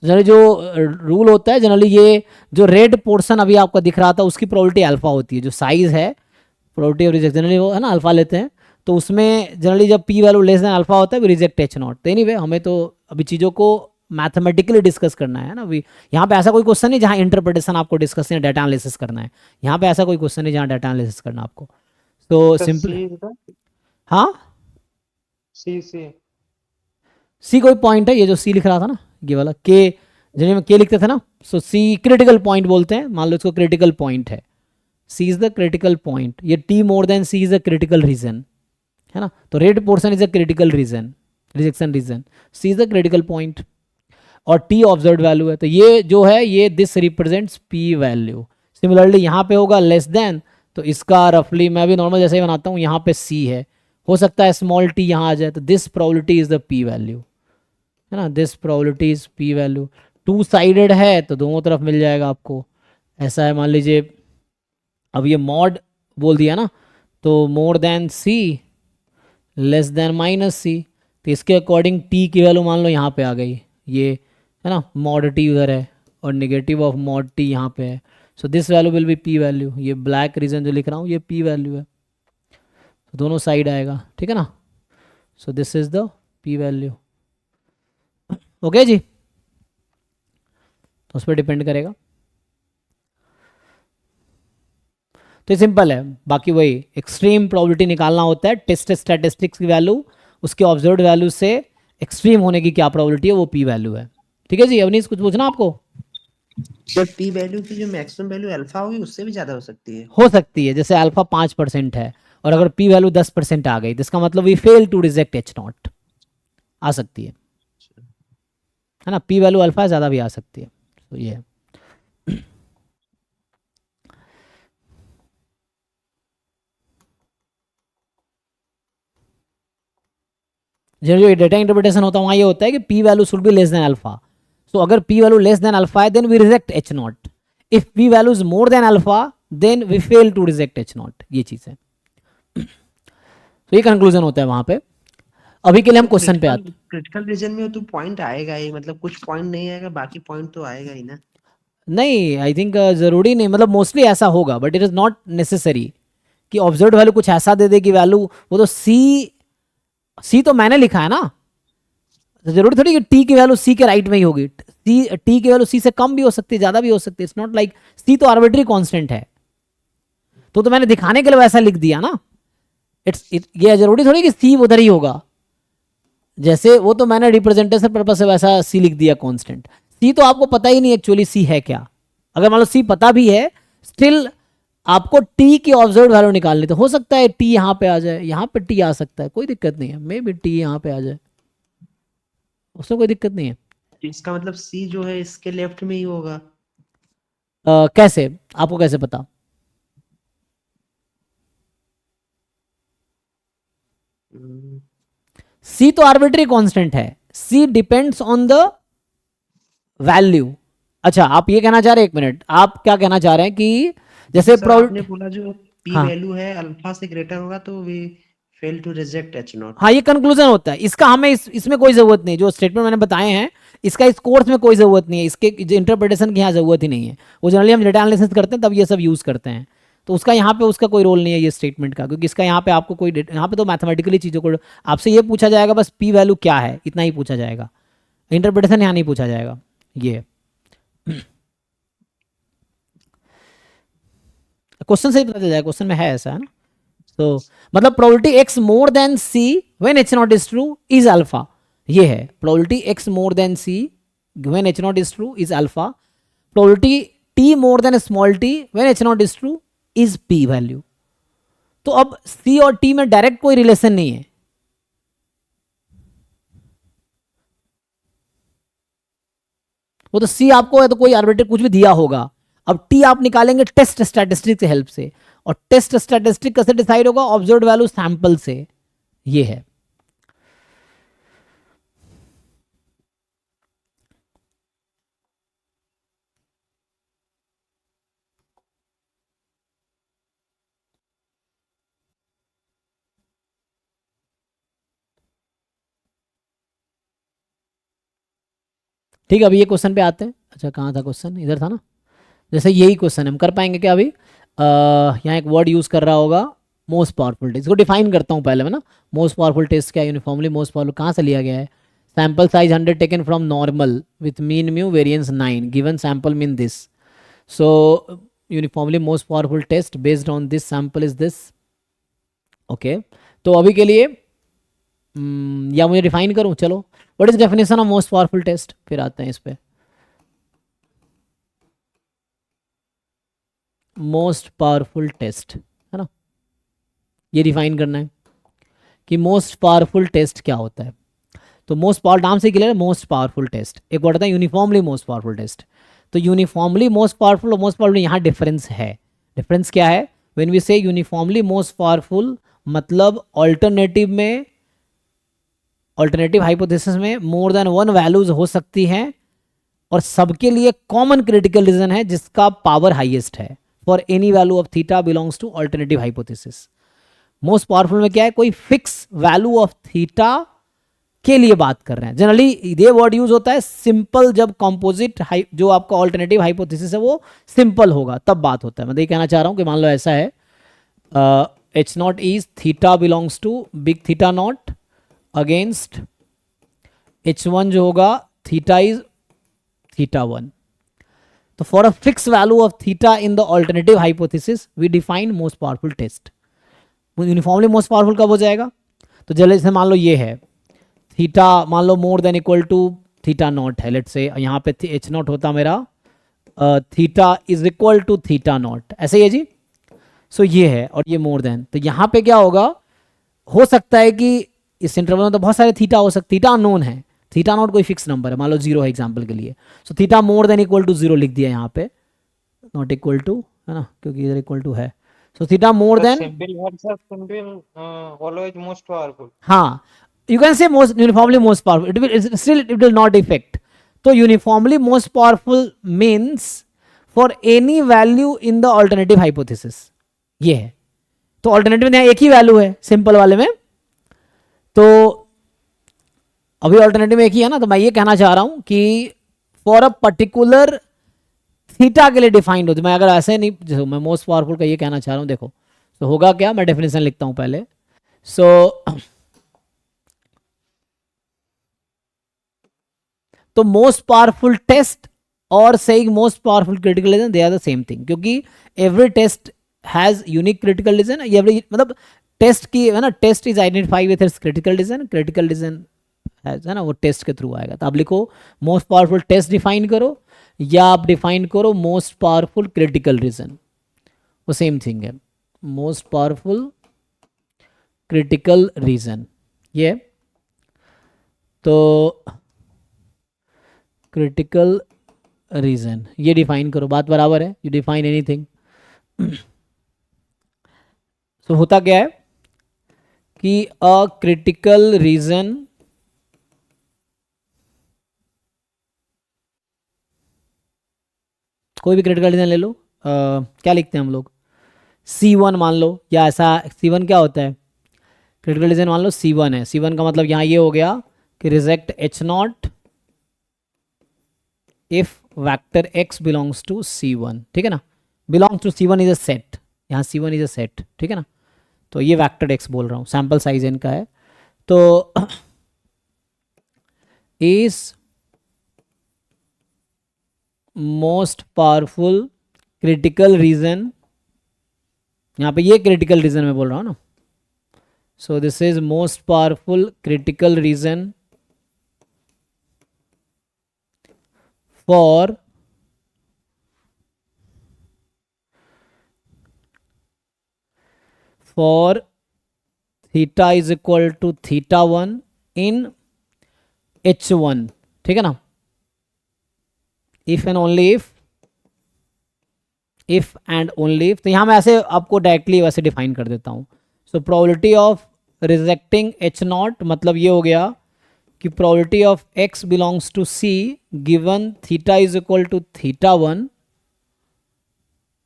[SPEAKER 1] जनरली जो रूल होता है, जनरली ये जो रेड पोर्शन अभी आपको दिख रहा था उसकी प्रोबेबिलिटी अल्फा होती है, जो साइज है प्रोबेबिलिटी ऑफ रिजेक्ट, जनरली वो है ना अल्फा लेते हैं, तो उसमें जनरली जब P value less than alpha होता है वो रिजेक्ट एच नॉट। तो एनीवे हमें तो अभी चीज़ों को मैथमेटिकली डिस्कस करना है ना, अभी यहाँ पे ऐसा कोई क्वेश्चन नहीं जहाँ इंटरप्रिटेशन आपको डिस्कस या डाटा एनालिसिस करना है, यहाँ पे ऐसा कोई क्वेश्चन नहीं जहाँ डाटा एनालिसिस करना आपको, तो सिंपल, हाँ सी कोई पॉइंट है, ये जो सी लिख रहा था ना ये वाला के, जिन्हें में के लिखते थे ना, सो सी क्रिटिकल पॉइंट बोलते हैं, मान लो इसको क्रिटिकल पॉइंट है, C is the critical point, ये T more than C is a critical region, है ना, तो red portion is a critical region, rejection region, C is the critical point और टी ऑब्जर्व वैल्यू है, तो ये जो है ये this represents P value. Similarly यहाँ पे होगा लेस देन, तो इसका रफली मैं भी नॉर्मल जैसे ही बनाता हूँ, यहाँ पे सी है, हो सकता है स्मॉल टी यहाँ आ जाए, तो this probability is the P value, है ना, this probability is P value. Two sided है तो दोनों तरफ मिल जाएगा आपको, ऐसा है मान लीजिए, अब ये मॉड बोल दिया ना, तो मोर देन सी लेस देन माइनस सी, तो इसके अकॉर्डिंग टी की वैल्यू मान लो यहाँ पे आ गई, ये है ना, मॉड टी उधर है और नेगेटिव ऑफ मॉड टी यहाँ पे है, so this value will be P value, ये ब्लैक रीजन जो लिख रहा हूँ ये पी वैल्यू है, तो दोनों साइड आएगा, ठीक है ना, so this is the P value. Okay जी, तो उस पर डिपेंड करेगा, तो ये सिंपल है, बाकी वही एक्सट्रीम प्रोबेबिलिटी निकालना होता है, टेस्ट स्टैटिस्टिक्स की वैल्यू उसके ऑब्जर्व्ड वैल्यू से एक्सट्रीम होने की क्या प्रोबेबिलिटी है, वो पी वैल्यू है, ठीक है जी। अवनीश कुछ पूछना आपको?
[SPEAKER 4] सर पी वैल्यू की जो मैक्सिमम वैल्यू अल्फा होगी उससे भी ज्यादा हो सकती है?
[SPEAKER 1] हो सकती है, जैसे अल्फा 5% है और अगर पी वैल्यू 10% आ गई तो इसका मतलब we fail to reject H naught, आ सकती है ना, पी वैल्यू अल्फा ज़्यादा भी आ सकती है, तो ये है। जो डेटा इंटरप्रिटेशन होता है वहाँ ये होता है कि P value should be less than alpha, so अगर P value less than alpha है then we reject H naught, if P value is more than alpha then we fail to reject H naught, ये चीज़ है। तो ये conclusion होता है वहाँ पे। अभी के लिए हम क्वेश्चन पे आते हैं।
[SPEAKER 4] क्रिटिकल रीजन में तो पॉइंट आएगा ही, मतलब कुछ पॉइंट नहीं आएगा, बाकी पॉइंट तो आएगा ही ना।
[SPEAKER 1] नहीं, आई थिंक ज़रूरी नहीं, मतलब मोस्टली ऐसा होगा, but it is not necessary कि ऑब्जर्व वैल्यू कुछ ऐसा दे दे कि वैल्यू, वो तो सी तो मैंने लिखा है ना, तो जरूरी थोड़ी कि टी की वैल्यू सी के राइट में ही होगी, टी की वैल्यू सी से कम भी हो सकती है, ज़्यादा भी हो सकती है, इट्स नॉट लाइक सी तो आर्बिट्री कांस्टेंट है, तो मैंने दिखाने के लिए वैसा लिख दिया ना, ये जरूरी थोड़ी कि सी उधर ही होगा, जैसे वो तो मैंने रिप्रेजेंटेशन पर्पज से वैसा सी लिख दिया कांस्टेंट, सी तो आपको पता ही नहीं एक्चुअली सी है क्या, अगर मान लो सी पता भी है स्टिल आपको टी की ऑब्जर्व वैल्यू निकालनी, तो हो सकता है टी यहाँ पे आ जाए, यहाँ पे टी आ सकता है, कोई दिक्कत नहीं है, मे बी टी यहाँ पे आ जाए, उसमें कोई दिक्कत नहीं है।
[SPEAKER 4] इसका मतलब सी जो है इसके लेफ्ट में ही होगा।
[SPEAKER 1] कैसे, आपको कैसे पता? सी तो आर्बिट्री कांस्टेंट है, see depends on the value. अच्छा आप ये कहना चाह रहे हैं, एक मिनट, आप क्या कहना चाह रहे हैं कि जैसे
[SPEAKER 4] सर आपने बोला जो पी
[SPEAKER 1] हाँ।
[SPEAKER 4] वैल्यू है अल्फा से ग्रेटर होगा तो we fail to reject H naught.
[SPEAKER 1] हाँ ये कंक्लूजन होता है इसका, हमें इसमें कोई जरूरत नहीं, जो स्टेटमेंट मैंने बताए हैं इसका इस कोर्स में कोई जरूरत नहीं है, इसके इंटरप्रिटेशन की यहाँ जरूरत ही नहीं है, वो जनरली हम डेटा एनालिसिस करते हैं तब ये सब यूज करते हैं, तो उसका यहाँ पे उसका कोई रोल नहीं है ये स्टेटमेंट का, क्योंकि इसका यहाँ पे आपको कोई, यहाँ पे तो मैथमेटिकली चीज़ों को आपसे ये पूछा जाएगा बस पी वैल्यू क्या है, इतना ही पूछा जाएगा, इंटरप्रिटेशन यहाँ नहीं पूछा जाएगा, ये क्वेश्चन से ही पता चल जाएगा, क्वेश्चन में है ऐसा, है ना, तो मतलब probability x more than c when h not is true is alpha, ये है probability x more than c when h not is true is alpha, probability t more than small t when h not is true is p value. तो अब c और t में direct कोई relation नहीं है, वो तो c आपको है तो कोई आर्बिट्रेरी कुछ भी दिया होगा, अब t आप निकालेंगे टेस्ट स्टैटिस्टिक की हेल्प से, और टेस्ट स्टैटिस्टिक कैसे डिसाइड होगा, ऑब्जर्व्ड वैल्यू सैंपल से, ये है। ठीक है, अभी ये क्वेश्चन पे आते हैं। अच्छा कहाँ था क्वेश्चन, इधर था ना, जैसे यही क्वेश्चन हम कर पाएंगे क्या अभी, यहाँ एक वर्ड यूज कर रहा होगा मोस्ट पावरफुल टेस्ट, इसको डिफाइन करता हूँ पहले मैं ना, मोस्ट पावरफुल टेस्ट क्या, यूनिफॉर्मली मोस्ट पावरफुल कहाँ से लिया गया है, sample size 100 taken from normal with mean mu variance 9 given sample mean this, so uniformly most powerful test based on this sample is this. Okay तो अभी के लिए या मुझे डिफाइन करूँ, चलो what is definition of most powerful test, फिर आते हैं इस पे। मोस्ट पावरफुल टेस्ट, है ना, ये डिफाइन करना है कि मोस्ट पावरफुल टेस्ट क्या होता है। तो मोस्ट पावर नाम से क्लियर है, मोस्ट पावरफुल टेस्ट। एक वर्ड था यूनिफॉर्मली मोस्ट पावरफुल टेस्ट। तो यूनिफॉर्मली मोस्ट पावरफुल और मोस्ट पावरफुल यहाँ डिफरेंस है। डिफरेंस क्या है? व्हेन वी से यूनिफॉर्मली मोस्ट पावरफुल, मतलब ऑल्टरनेटिव में, ऑल्टरनेटिव हाइपोथेसिस में मोर देन वन वैल्यूज हो सकती हैं और सबके लिए कॉमन क्रिटिकल रीजन है जिसका पावर हाईएस्ट है for any value of theta belongs two alternative hypothesis. Most powerful में क्या है? कोई फिक्स वैल्यू ऑफ थीटा के लिए बात कर रहे हैं। जनरली ये वर्ड यूज होता है सिंपल, जब कंपोजिट जो आपका ऑल्टरनेटिव हाइपोथेसिस है वो सिंपल होगा तब बात होता है। मैं ये कहना चाह रहा हूं कि मान लो ऐसा है, H not is theta belongs to big theta not against h1 जो होगा थीटा इज थीटा 1। तो for a fix value of theta in the alternative hypothesis we define most powerful test. Uniformly most powerful कब हो जाएगा? तो जैसे मान लो ये है थीटा, मान लो more than equal to theta naught है, लेट्स से यहाँ पे एच नॉट होता मेरा theta is equal to theta naught, ऐसे ही है जी। सो ये है और ये मोर देन, तो यहाँ पे क्या होगा? हो सकता है कि इस इंटरवल में तो बहुत सारे थीटा हो सकते, थीटा अननोन है, थीटा नॉट कोई फिक्स नंबर है, मान लो 0 है एग्जाम्पल के लिए। So theta more than equal to 0 लिख दिया यहाँ पे, नॉट इक्वल टू, है ना, क्योंकि इधर इक्वल टू है। So theta more than,
[SPEAKER 2] simple words are simple always most powerful.
[SPEAKER 1] हाँ, you can say most uniformly most powerful, it will still it will not affect। तो uniformly most powerful means for any value in the alternative hypothesis, ये है। तो alternative में यहाँ एक ही value है simple वाले में, तो अभी ऑल्टरनेटिव में एक ही है ना, तो मैं ये कहना चाह रहा हूं कि फॉर अ पर्टिकुलर थीटा के लिए डिफाइंड होती, मैं अगर ऐसे नहीं, जैसे मैं मोस्ट पावरफुल का ये कहना चाह रहा हूं, देखो तो होगा क्या, मैं डेफिनेशन लिखता हूं पहले। तो मोस्ट पावरफुल टेस्ट और saying most powerful critical region they are the same thing, क्योंकि every test has unique critical region. Every मतलब टेस्ट की है ना, test is identify with its critical region, critical region है ना, वो टेस्ट के थ्रू आएगा। तो आप लिखो मोस्ट पावरफुल टेस्ट डिफाइन करो, या आप डिफाइन करो मोस्ट पावरफुल क्रिटिकल रीजन, वो सेम थिंग है। मोस्ट पावरफुल क्रिटिकल रीजन, ये तो क्रिटिकल रीजन ये डिफाइन करो, बात बराबर है। You define anything. सो होता क्या है कि अ क्रिटिकल रीजन कोई भी क्रिटिकल रीजन ले लो, क्या लिखते हैं हम लोग, C1 मान लो, या ऐसा C1 क्या होता है, क्रिटिकल रीजन मान लो C1 है। C1 का मतलब यहाँ ये हो गया कि reject H not if vector x belongs to C1, ठीक है ना। Belongs to C1 is a set, यहाँ C1 इज अ सेट, ठीक है ना। तो ये वेक्टर x बोल रहा हूँ, सैंपल साइज इनका है। तो is most powerful critical reason, यहाँ पे ये क्रिटिकल रीजन मैं बोल रहा हूँ ना। So this is most powerful critical region for theta is equal to theta 1 in H1, ठीक है ना। If and only if and only if, तो यहां मैं ऐसे आपको डायरेक्टली वैसे डिफाइन कर देता हूं। So probability of rejecting H not, मतलब ये हो गया कि probability of x belongs to C given theta is equal to theta 1,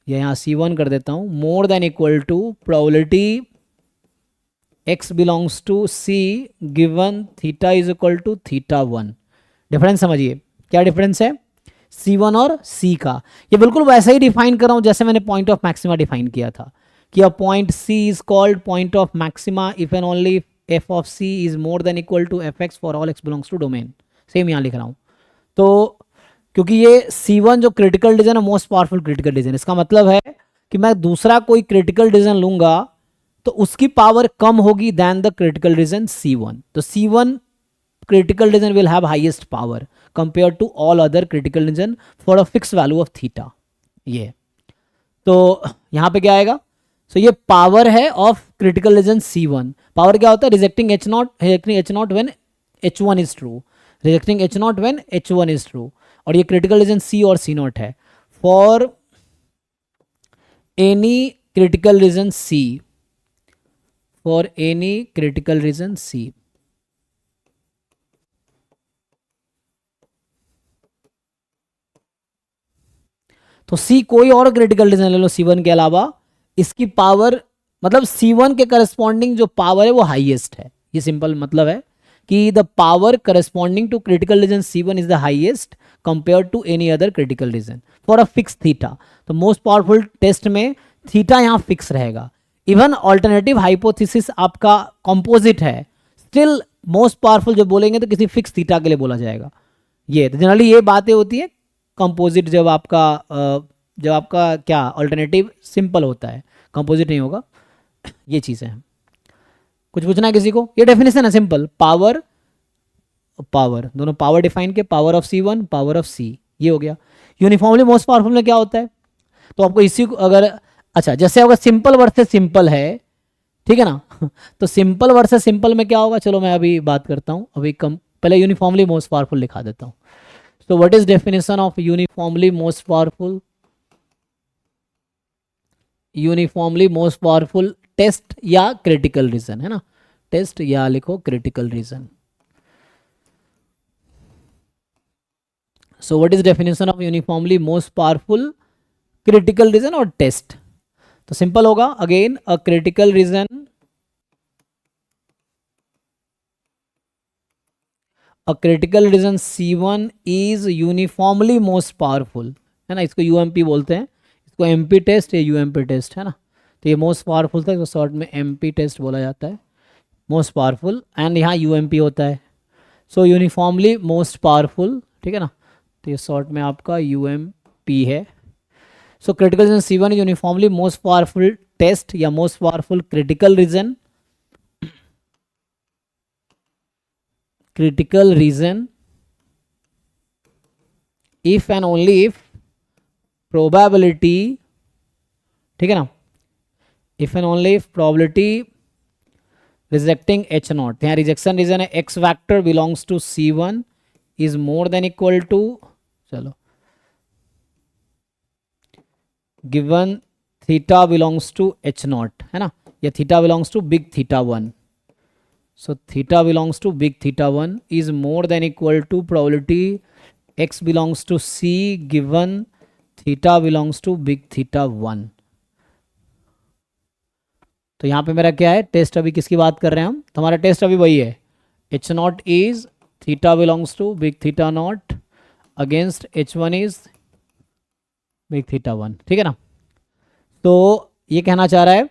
[SPEAKER 1] या यहाँ C1 कर देता हूँ, more than equal to probability x belongs to C given theta is equal to theta 1। Difference समझिए, क्या डिफरेंस है C1 और C का। ये बिल्कुल वैसे ही डिफाइन कर रहा हूँ जैसे मैंने पॉइंट ऑफ मैक्सिमा डिफाइन किया था कि a point C is called point of maxima if and only f of C is more than equal to fx for all x belongs to domain. Same यहाँ लिख रहा हूँ। तो क्योंकि ये C1 जो क्रिटिकल डिवीजन है, मोस्ट पावरफुल क्रिटिकल डिवीजन, इसका मतलब है कि मैं दूसरा कोई क्रिटिकल डिवीजन लूंगा तो उसकी पावर कम होगी then the critical division C1। तो C1 critical division will have highest power compared to all other critical division for a fixed value of theta, ये। तो यहाँ पे क्या आएगा? सो ये पावर है of critical region C1. Power क्या होता है? Rejecting H0 when H1 is true, rejecting H0 when H1 is true. और ये क्रिटिकल रीजन C और C0 है. For any critical reason C, for any critical reason C, तो C कोई और क्रिटिकल रीजन ले लो C1 के अलावा, इसकी पावर मतलब C1 के करस्पॉन्डिंग जो पावर है वो हाईएस्ट है. ये सिंपल मतलब है कि the power corresponding to critical region C1 is the highest compare to any other critical region for a fix theta. तो मोस्ट पावरफुल टेस्ट में थीटा यहाँ फिक्स रहेगा. इवन ऑल्टरनेटिव हाइपोथेसिस आपका कंपोजिट है, स्टिल मोस्ट पावरफुल जब बोलेंगे तो किसी फिक्स थीटा के लिए बोला जाएगा. ये तो जनरली ये बातें होती है कंपोजिट जब आपका क्या ऑल्टरनेटिव सिंपल होता है, कंपोजिट नहीं होगा. ये चीज़ें हैं. कुछ पूछना है किसी को? ये डेफिनेशन है सिंपल. पावर दोनों पावर डिफाइन के, power of C1 power of C, ये हो गया. यूनिफॉर्मली मोस्ट पावरफुल में क्या होता है? तो आपको इसी को अगर अच्छा जैसे अगर सिंपल वर्सेस सिंपल है, ठीक है ना, तो सिंपल वर्सेस सिंपल में क्या होगा? चलो मैं अभी बात करता हूँ. अभी पहले यूनिफॉर्मली मोस्ट पावरफुल लिखा देता हूँ. So what is definition of uniformly most powerful? Uniformly most powerful test या क्रिटिकल रीजन है ना, टेस्ट या लिखो critical region. So what is definition of uniformly most powerful critical reason और टेस्ट? तो सिंपल होगा. Again a critical reason, a critical reason C1 is uniformly most powerful, है ना. इसको UMP बोलते हैं, इसको MP टेस्ट या UMP टेस्ट, है ना. तो ये मोस्ट पावरफुल था, इसको शॉर्ट में MP टेस्ट बोला जाता है, मोस्ट पावरफुल. एंड यहाँ UMP होता है. सो यूनिफॉर्मली मोस्ट पावरफुल, ठीक है ना. तो ये शॉर्ट में आपका UMP है. So critical region C1 is uniformly most powerful test या most powerful critical region. Critical region if and only if probability, ठीक है ना, if and only if probability rejecting H0, यहाँ रिजेक्शन रीजन है, X factor belongs to C1 is more than equal to, चलो given theta belongs to H0, है ना, या theta belongs to big theta 1. So theta belongs to big theta 1 is more than equal to probability x belongs to C given theta belongs to big theta 1. तो यहाँ पे मेरा क्या है test? अभी किसकी बात कर रहे हैं हम? तो हमारा टेस्ट अभी वही है, H0 is theta belongs to big theta 0 against H1 is big theta 1, ठीक है ना. तो ये कहना चाह रहा है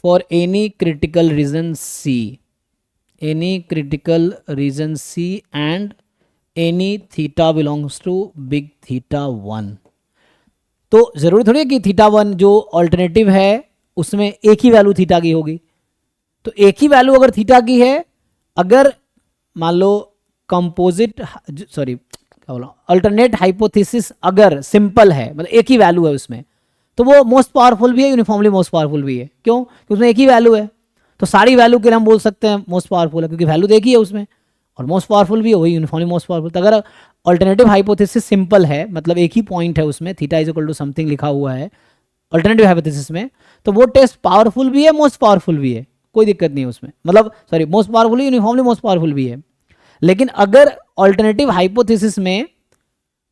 [SPEAKER 1] for any critical region C, any critical region C and any theta belongs to big theta 1. तो जरूरी थोड़ी है कि थीटा 1 जो ऑल्टरनेटिव है उसमें एक ही वैल्यू थीटा की होगी. तो एक ही वैल्यू अगर थीटा की है, अगर मान लो कंपोजिट सॉरी क्या बोला अल्टरनेट हाइपोथेसिस अगर सिंपल है, मतलब एक ही वैल्यू है उसमें, तो वो मोस्ट पावरफुल भी है, यूनिफॉर्मली मोस्ट पावरफुल भी है. क्यों? क्योंकि उसमें एक ही वैल्यू है. तो सारी वैल्यू के लिए हम बोल सकते हैं मोस्ट पावरफुल है, क्योंकि वैल्यू एक ही है उसमें, और मोस्ट पावरफुल भी है, वही यूनिफॉर्मली मोस्ट पावरफुल. तो अगर ऑल्टरनेटिव हाइपोथेसिस सिंपल है, मतलब एक ही पॉइंट है उसमें, theta is equal to something लिखा हुआ है ऑल्टरनेटिव हाइपोथेसिस में, तो वो टेस्ट पावरफुल भी है, मोस्ट पावरफुल भी है, कोई दिक्कत नहीं है उसमें. मतलब sorry most powerful, uniformly most powerful भी है. लेकिन अगर ऑल्टरनेटिव हाइपोथेसिस में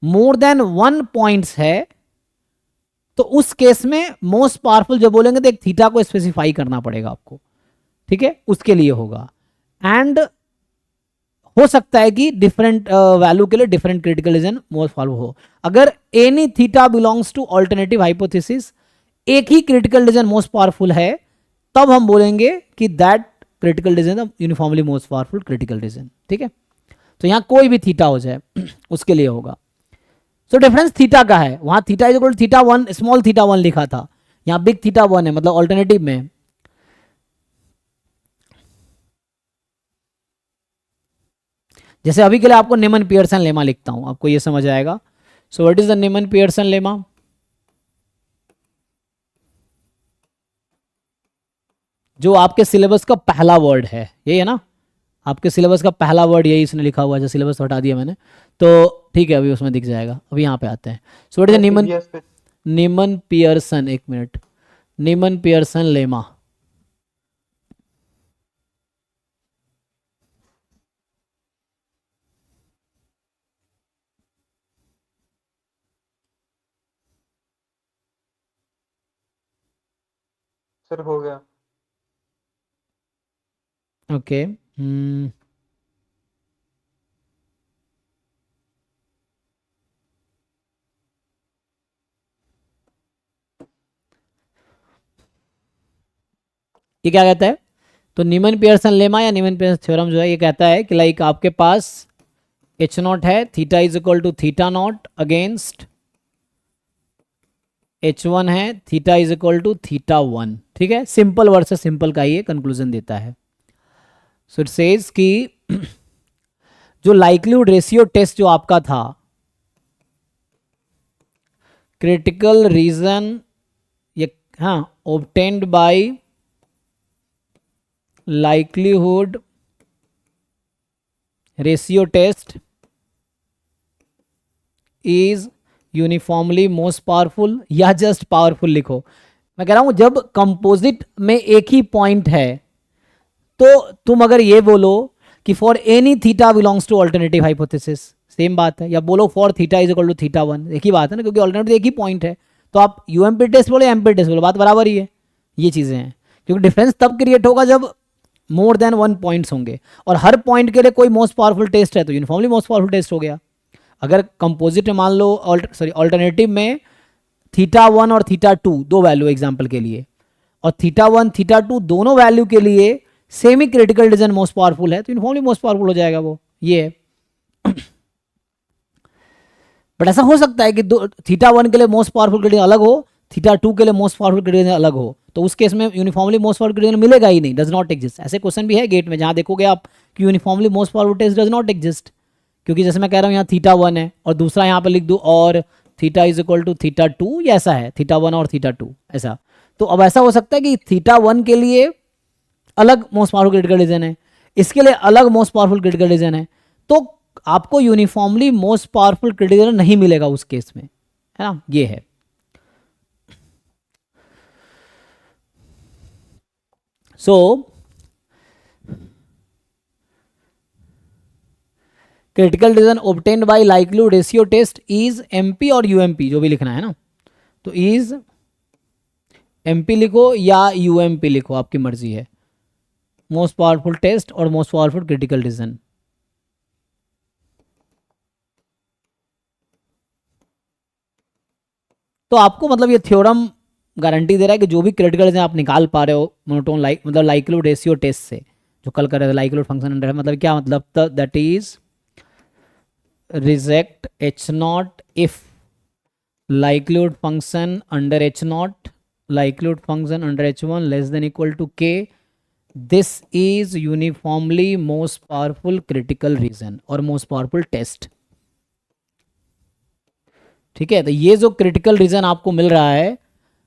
[SPEAKER 1] मोर देन 1 पॉइंट्स है, तो उस केस में मोस्ट पावरफुल जब बोलेंगे तो एक थीटा को स्पेसिफाई करना पड़ेगा आपको, ठीक है, उसके लिए होगा. एंड हो सकता है कि डिफरेंट वैल्यू के लिए different critical reason most powerful हो. अगर any theta belongs two alternative hypothesis, एक ही क्रिटिकल रीजन मोस्ट पावरफुल है, तब हम बोलेंगे कि that critical reason uniformly most powerful critical reason, ठीक है. तो यहां कोई भी थीटा हो जाए उसके लिए होगा. सो डिफरेंस थीटा का है, वहां theta is equal to theta 1, small theta 1 लिखा था, यहां बिग थीटा 1 है, मतलब ऑल्टरनेटिव में. जैसे अभी के लिए आपको नीमन पियर्सन लेमा लिखता हूं, आपको ये समझ आएगा. सो व्हाट इज द नीमन पियर्सन लेमा? जो आपके सिलेबस का पहला वर्ड है, यही है ना, आपके सिलेबस का पहला वर्ड यही इसने लिखा हुआ है. जो सिलेबस हटा दिया मैंने, तो ठीक है, अभी उसमें दिख जाएगा. अभी यहाँ पे आते हैं. सो व्हाट इज द नीमन
[SPEAKER 2] Yes, sir.
[SPEAKER 1] नीमन पियर्सन, एक मिनट, नीमन पियर्सन लेमा.
[SPEAKER 2] सर हो गया.
[SPEAKER 1] ओके. ये क्या कहता है? तो नीमन पियर्सन लेमा या नीमन पियर्सन थ्योरम जो है ये कहता है कि लाइक आपके पास एच नॉट है, theta is equal to theta not against h1 है, theta is equal to theta 1. ठीक है, सिंपल वर्सेस सिंपल का ये कंक्लूजन देता है. सो इट सेज कि जो लाइक्लीहुड रेशियो टेस्ट जो आपका था, क्रिटिकल रीजन, ये हाँ, obtained by likelihood ratio test is uniformly most powerful, या जस्ट पावरफुल लिखो. मैं कह रहा हूं जब कंपोजिट में एक ही पॉइंट है तो तुम अगर ये बोलो कि for any theta belongs to alternative hypothesis, same बात है. या बोलो for theta is equal to theta 1, एक ही बात है ना, क्योंकि अल्टरनेटिव एक ही पॉइंट है. तो आप यूएमपी टेस्ट बोलो, एमपी टेस्ट बोलो, बात बराबर ही है. ये चीजें हैं, क्योंकि डिफरेंस तब क्रिएट होगा जब मोर देन 1 पॉइंट्स होंगे, और हर पॉइंट के लिए कोई मोस्ट पावरफुल टेस्ट है तो यूनिफॉर्मली मोस्ट पावरफुल टेस्ट हो गया. अगर कंपोजिट में मान लो अल्टरनेटिव में थीटा 1 और थीटा 2 दो वैल्यू एग्जांपल के लिए, और थीटा 1 थीटा 2 दोनों वैल्यू के लिए semi critical division most powerful है तो यूनिफॉर्मली मोस्ट पावरफुल हो जाएगा वो. ये है. बट ऐसा हो सकता है कि थीटा 1 के लिए मोस्ट पावरफुल क्रिटिकल अलग हो, थीटा 2 के लिए मोस्ट पावरफुल क्रिटिकल अलग हो, तो उस केस में यूनिफॉर्मली मोस्ट पावरफुल क्रिटिकल मिलेगा ही नहीं, डज नॉट एग्जिस्ट. ऐसे क्वेश्चन भी है गेट में जहां देखोगे आप कि uniformly most powerful test does not exist, क्योंकि जैसे मैं कह रहा हूं यहाँ थीटा 1 है और दूसरा यहाँ पे लिख दूं और theta is equal to theta 2, या ऐसा है थीटा 1 और थीटा 2 ऐसा. तो अब ऐसा हो सकता है कि थीटा 1 के लिए अलग मोस्ट पावरफुल क्रिटिकल डिवीजन है, इसके लिए अलग मोस्ट पावरफुल क्रिटिकल डिवीजन है, तो आपको uniformly most powerful critical division नहीं मिलेगा उस केस में, है ना. ये है. So critical division obtained by likelihood ratio test is MP और यूएमपी, जो भी लिखना है ना, तो इज एमपी लिखो या यूएमपी लिखो, आपकी मर्जी है. मोस्ट पावरफुल टेस्ट और मोस्ट पावरफुल क्रिटिकल डिवीजन. तो आपको मतलब ये थ्योरम गारंटी दे रहा है कि जो भी क्रिटिकल डिवीजन आप निकाल पा रहे हो मोनोटोन मतलब लाइक्लीहुड रेशियो टेस्ट से, जो कल कर रहे थे लाइक्लीहुड फंक्शन अंडर है, मतलब क्या मतलब, that is reject H naught if likelihood function under h0, likelihood function under h1 less than equal to k. This is uniformly most powerful critical reason और most powerful test. ठीक है, तो ये जो क्रिटिकल रीजन आपको मिल रहा है,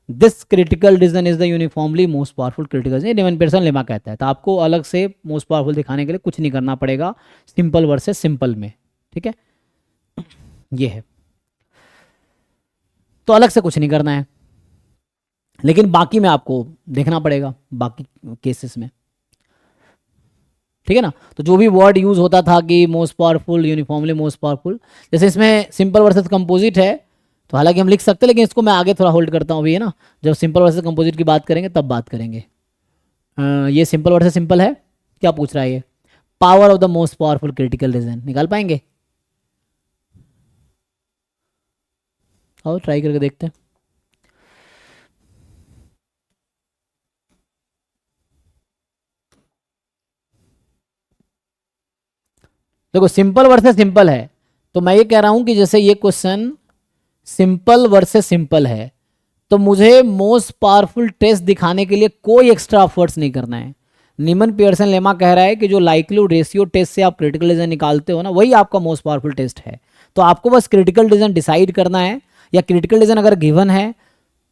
[SPEAKER 1] this critical region is the uniformly most powerful critical reason, नीमन पियर्सन लेमा कहता है. तो आपको अलग से मोस्ट पावरफुल दिखाने के लिए कुछ नहीं करना पड़ेगा सिंपल वर्सेस सिंपल में. ठीक है, ये है, तो अलग से कुछ नहीं करना है, लेकिन बाकी में आपको देखना पड़ेगा बाकी केसेस में. ठीक है ना. तो जो भी वर्ड यूज होता था कि most powerful, uniformly most powerful, जैसे इसमें सिंपल वर्सेस कंपोजिट है, तो हालांकि हम लिख सकते हैं, लेकिन इसको मैं आगे थोड़ा होल्ड करता हूँ अभी, है ना. जब सिंपल वर्सेस कंपोजिट की बात करेंगे तब बात करेंगे. ये सिंपल वर्सेस सिंपल है. क्या पूछ रहा है ये? Power of the most powerful critical reason निकाल पाएंगे? और ट्राई करके देखते हैं. देखो सिंपल वर्सेस सिंपल है, तो मैं ये कह रहा हूं कि जैसे ये क्वेश्चन सिंपल वर्सेस सिंपल है, तो मुझे मोस्ट पावरफुल टेस्ट दिखाने के लिए कोई एक्स्ट्रा एफर्ट्स नहीं करना है. नीमन पियर्सन लेमा कह रहा है कि जो लाइक्लीहुड रेशियो टेस्ट से आप क्रिटिकल डिसीजन निकालते हो ना, वही आपका मोस्ट पावरफुल टेस्ट है। तो आपको बस क्रिटिकल डिसीजन डिसाइड करना है, या क्रिटिकल डिसीजन अगर गिवन है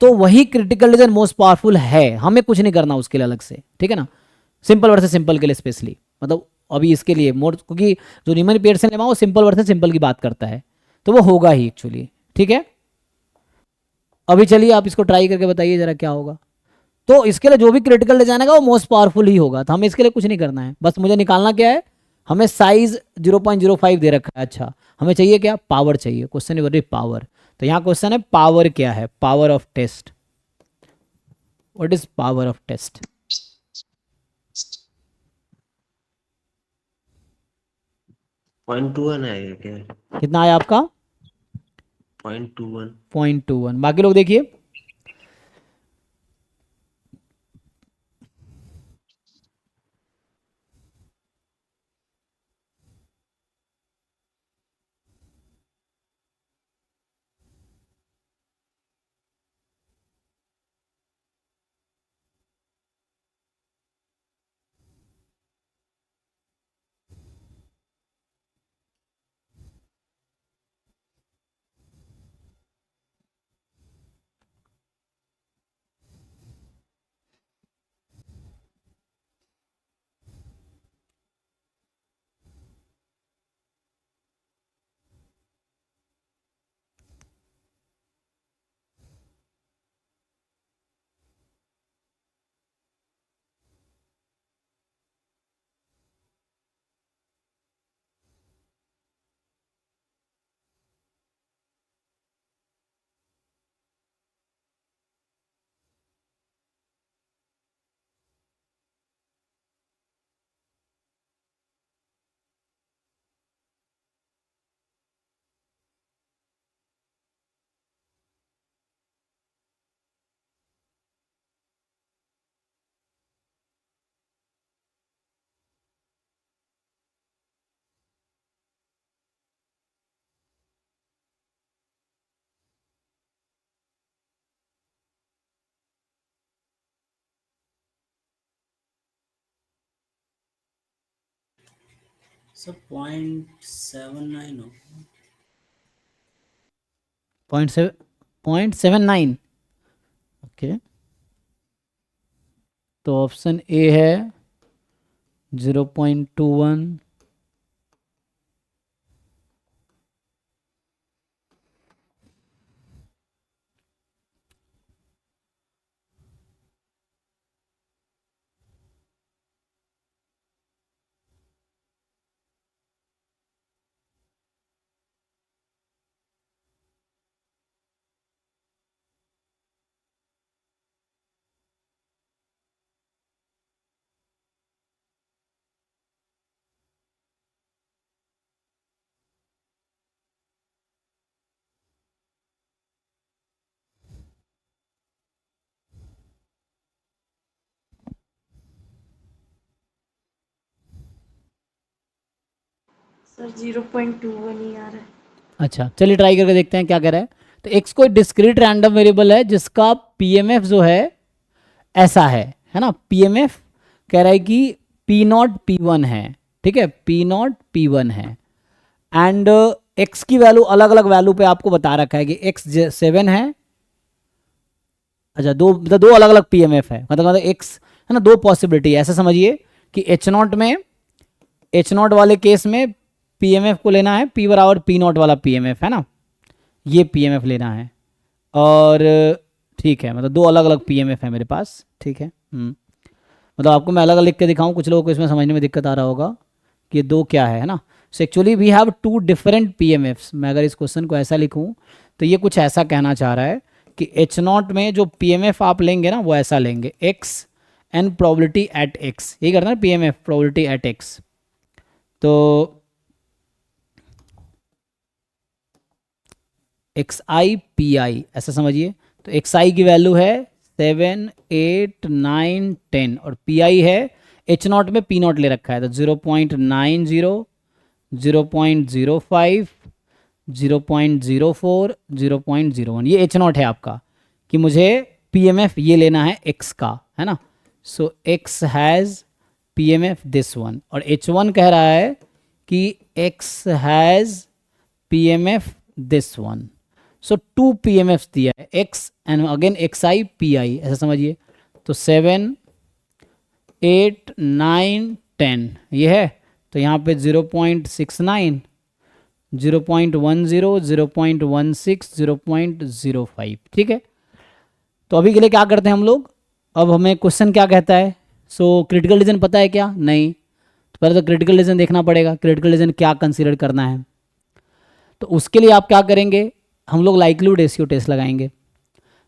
[SPEAKER 1] तो वही क्रिटिकल डिसीजन मोस्ट पावरफुल है, हमें कुछ नहीं करना उसके लिए अलग से, ठीक है ना। सिंपल वर्सेस सिंपल के लिए स्पेशली, मतलब अभी इसके लिए मोर, क्योंकि जो नीमन पियर्सन लेमा वो सिंपल वर्सेस सिंपल की बात करता है, तो वो होगा ही एक्चुअली, ठीक है। अभी चलिए आप इसको ट्राई करके बताइए जरा क्या होगा। तो इसके लिए जो भी क्रिटिकल डिजाइन है वो मोस्ट पावरफुल ही होगा, तो हमें इसके लिए कुछ नहीं करना है, बस मुझे निकालना क्या है, हमें साइज 0.05 दे रखा है। अच्छा, हमें चाहिए क्या, पावर चाहिए, क्वेश्चन इज पावर। तो यहाँ क्वेश्चन है पावर क्या है, power of test, what is power of test.
[SPEAKER 4] Point 2 1 आएगा क्या?
[SPEAKER 1] कितना आया आपका,
[SPEAKER 4] 0.21।
[SPEAKER 1] 0.21। बाकी लोग देखिए,
[SPEAKER 6] सर 0.79 हो।
[SPEAKER 1] 0.79, ओके। तो ऑप्शन ए है 0.21,
[SPEAKER 7] सर 0.21 ही आ रहा है।
[SPEAKER 1] अच्छा चलिए ट्राई करके देखते हैं क्या कह रहा है। तो एक्स कोई डिस्क्रीट रैंडम वेरिएबल है जिसका पीएमएफ जो है ऐसा है ना। पीएमएफ कह रहा है कि पी नॉट P1 है, ठीक है, P नॉट P1 है, एंड एक्स की वैल्यू अलग अलग वैल्यू पे आपको बता रखा है कि एक्स 7 है। अच्छा, दो अलग अलग पीएमएफ है, मतलब एक्स है ना, दो पॉसिबिलिटी है। ऐसा समझिए कि एच नॉट वाले केस में पीएमएफ को लेना है पी बराबर पी नॉट वाला पीएमएफ है ना, ये पीएमएफ लेना है। और ठीक है, मतलब दो अलग अलग पीएमएफ है मेरे पास, ठीक है। मतलब आपको मैं अलग अलग लिख के दिखाऊं, कुछ लोगों को इसमें समझने में दिक्कत आ रहा होगा कि दो क्या है ना। So actually we have two different PMFs. मैं अगर इस क्वेश्चन को ऐसा लिखूं तो ये कुछ ऐसा कहना चाह रहा है कि एच नॉट में जो पीएमएफ आप लेंगे ना वो ऐसा लेंगे, x and probability at x, यही करना है पीएमएफ, प्रोबेबिलिटी एट एक्स। तो एक्स आई पी आई ऐसा समझिए। तो एक्स आई की वैल्यू है 7, 8, 9, 10 और पी आई है एच नॉट में पी नॉट ले रखा है तो 0.90, 0.05, 0.04, 0.01, ये एच नॉट है आपका कि मुझे पी एम एफ ये लेना है एक्स का, है ना। So X has PMF this one, और H1 कह रहा है कि X हैज़ PMF this one. So 2 PMFs दिया है, X and again XI PI, ऐसा समझिए. तो 7, 8, 9, 10 ये है. तो यहाँ पे 0.69, 0.10, 0.16, 0.05. ठीक है. तो अभी के लिए क्या करते हैं हम लोग, अब हमें क्वेश्चन क्या कहता है. सो क्रिटिकल रीजन पता है क्या? नहीं. तो पहले तो क्रिटिकल रीजन देखना पड़ेगा, क्रिटिकल रीजन क्या कंसीडर करना है. तो उसके लिए आप क्या करेंगे, हम लोग लाइक्लीहुड रेशियो टेस्ट लगाएंगे.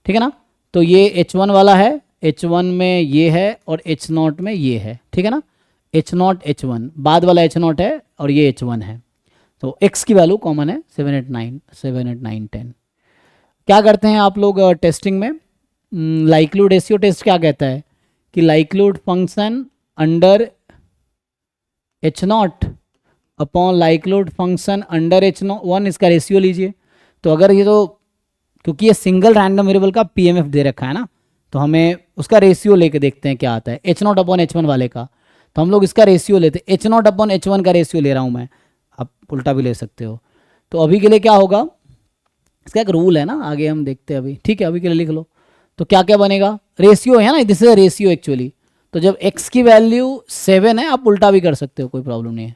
[SPEAKER 1] ठीक है ना. तो ये H1 वाला है, H1 में ये है और H0 में ये है. ठीक है ना. H0 H1, बाद वाला H0 है और ये H1 है. तो X की वैल्यू कॉमन है 7, 8, 9, 7, 8, 9, 10. क्या करते हैं आप लोग टेस्टिंग में, लाइक्लीहुड रेशियो टेस्ट क्या कहता है कि likelihood function under H0 upon likelihood function under H1, इसका रेशियो लीजिए. तो अगर ये, तो क्योंकि ये सिंगल रैंडम वेरिएबल का PMF दे रखा है ना, तो हमें उसका रेशियो लेके देखते हैं क्या आता है H0 अपॉन H1 वाले का. तो हम लोग इसका रेशियो लेते हैं, H0 अपॉन H1 का रेशियो ले रहा हूँ मैं, आप उल्टा भी ले सकते हो. तो अभी के लिए क्या होगा, इसका एक रूल है ना, आगे हम देखते हैं अभी. ठीक है, अभी के लिए लिख लो. तो क्या क्या बनेगा, रेशियो है ना, दिस इज रेशियो एक्चुअली. तो जब x की वैल्यू 7 है, आप उल्टा भी कर सकते हो, कोई प्रॉब्लम नहीं है.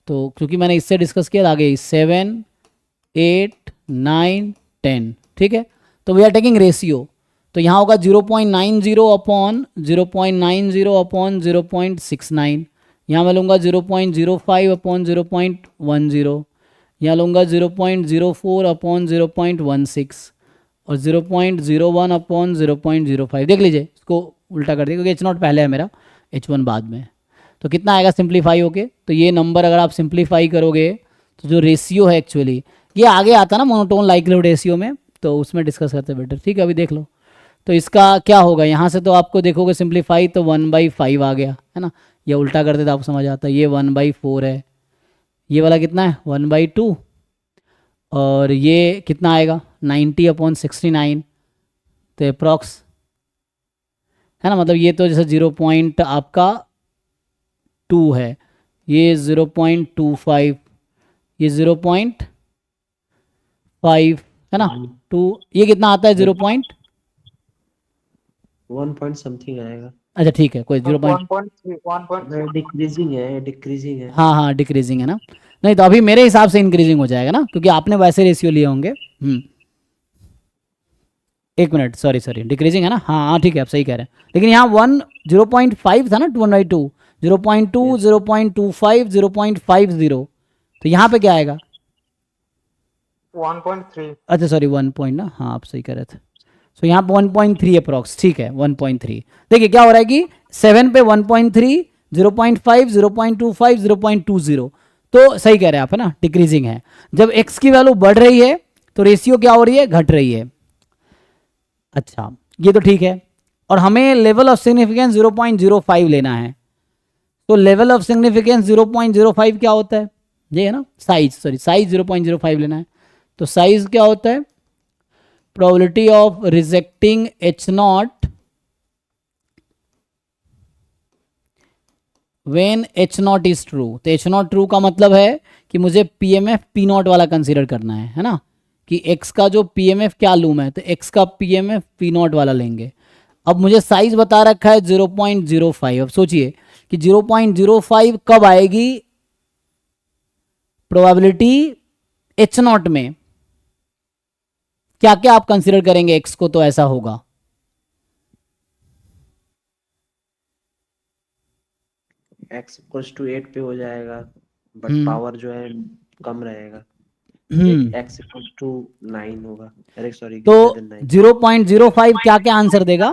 [SPEAKER 1] तो क्योंकि मैंने इससे डिस्कस किया, आगे 7, 8, 9, 10. ठीक है. तो वी आर टेकिंग रेशियो. तो यहाँ होगा 0.90 अपॉन 0.90 अपॉन 0.69. यहाँ मैं लूँगा 0.05 अपॉन 0.10. यहाँ लूँगा 0.04 अपॉन 0.16 और 0.01 अपॉन 0.05. देख लीजिए, इसको उल्टा कर दिया क्योंकि H0 पहले है मेरा, H1 बाद में. तो कितना आएगा सिंप्लीफाई होके, तो ये नंबर अगर आप सिंप्लीफाई करोगे तो जो रेशियो है एक्चुअली, ये आगे आता ना मोनोटोन लाइक्लीहुड रेशियो में, तो उसमें डिस्कस करते हैं बेटर. ठीक है, अभी देख लो. तो इसका क्या होगा, यहाँ से तो आपको देखोगे सिंप्लीफाई तो 1/5 आ गया है ना. ये उल्टा करते तो आपको समझ आता है, ये 1/4 है. ये वाला कितना है 1/2, और ये कितना आएगा 90 अपॉन 69. तो अप्रॉक्स है ना, मतलब ये तो जैसे 0 पॉइंट आपका 2 है, ये 0.25, ये 0.5 है ना, 2. ये कितना आता है 0.
[SPEAKER 4] 1 पॉइंट समथिंग आएगा.
[SPEAKER 1] अच्छा ठीक है, कोई 0.
[SPEAKER 2] 1.3
[SPEAKER 4] डिक्रीजिंग है, डिक्रीजिंग है.
[SPEAKER 1] हाँ हाँ डिक्रीजिंग है ना. नहीं तो अभी मेरे हिसाब से इंक्रीजिंग हो जाएगा ना, क्योंकि आपने वैसे रेशियो लिए होंगे. एक मिनट, सॉरी डिक्रीजिंग है ना. हाँ ठीक है, आप सही कह रहे हैं. लेकिन यहाँ 0.5 था ना, 1/2, 0.2, 0.25, 0.50. तो यहाँ पे क्या आएगा
[SPEAKER 2] 1.3.
[SPEAKER 1] अच्छा सॉरी 1 पॉइंट ना, हाँ आप सही कह रहे थे. सो यहाँ पे 1.3 अप्रॉक्स. ठीक है 1.3. देखिए क्या हो रहा है कि 7 पे 1.3, 0.5, 0.25, 0.20. तो सही कह रहे हैं आप है ना, डिक्रीजिंग है. जब x की वैल्यू बढ़ रही है तो रेशियो क्या हो रही है, घट रही है. अच्छा ये तो ठीक है. और हमें लेवल ऑफ सिग्निफिकेंस 0.05 लेना है. तो लेवल ऑफ सिग्निफिकेंस 0.05 क्या होता है, ये है ना साइज 0.05 लेना है. तो साइज क्या होता है, probability of rejecting H0 when H0 is true. तो H0 ट्रू का मतलब है कि मुझे PMF P0 वाला कंसीडर करना है ना, कि x का जो PMF क्या लूँ मैं, तो x का PMF P0 वाला लेंगे. अब मुझे साइज बता रखा है 0.05. अब सोचिए कि 0.05 कब आएगी प्रोबेबिलिटी H0 में, क्या क्या आप कंसीडर करेंगे x को, तो ऐसा होगा
[SPEAKER 4] x इक्वल्स टू 8 पे हो जाएगा, बट पावर जो है कम रहेगा. x इक्वल्स टू 9 होगा. अरे सॉरी,
[SPEAKER 1] तो 0.05 क्या क्या आंसर देगा.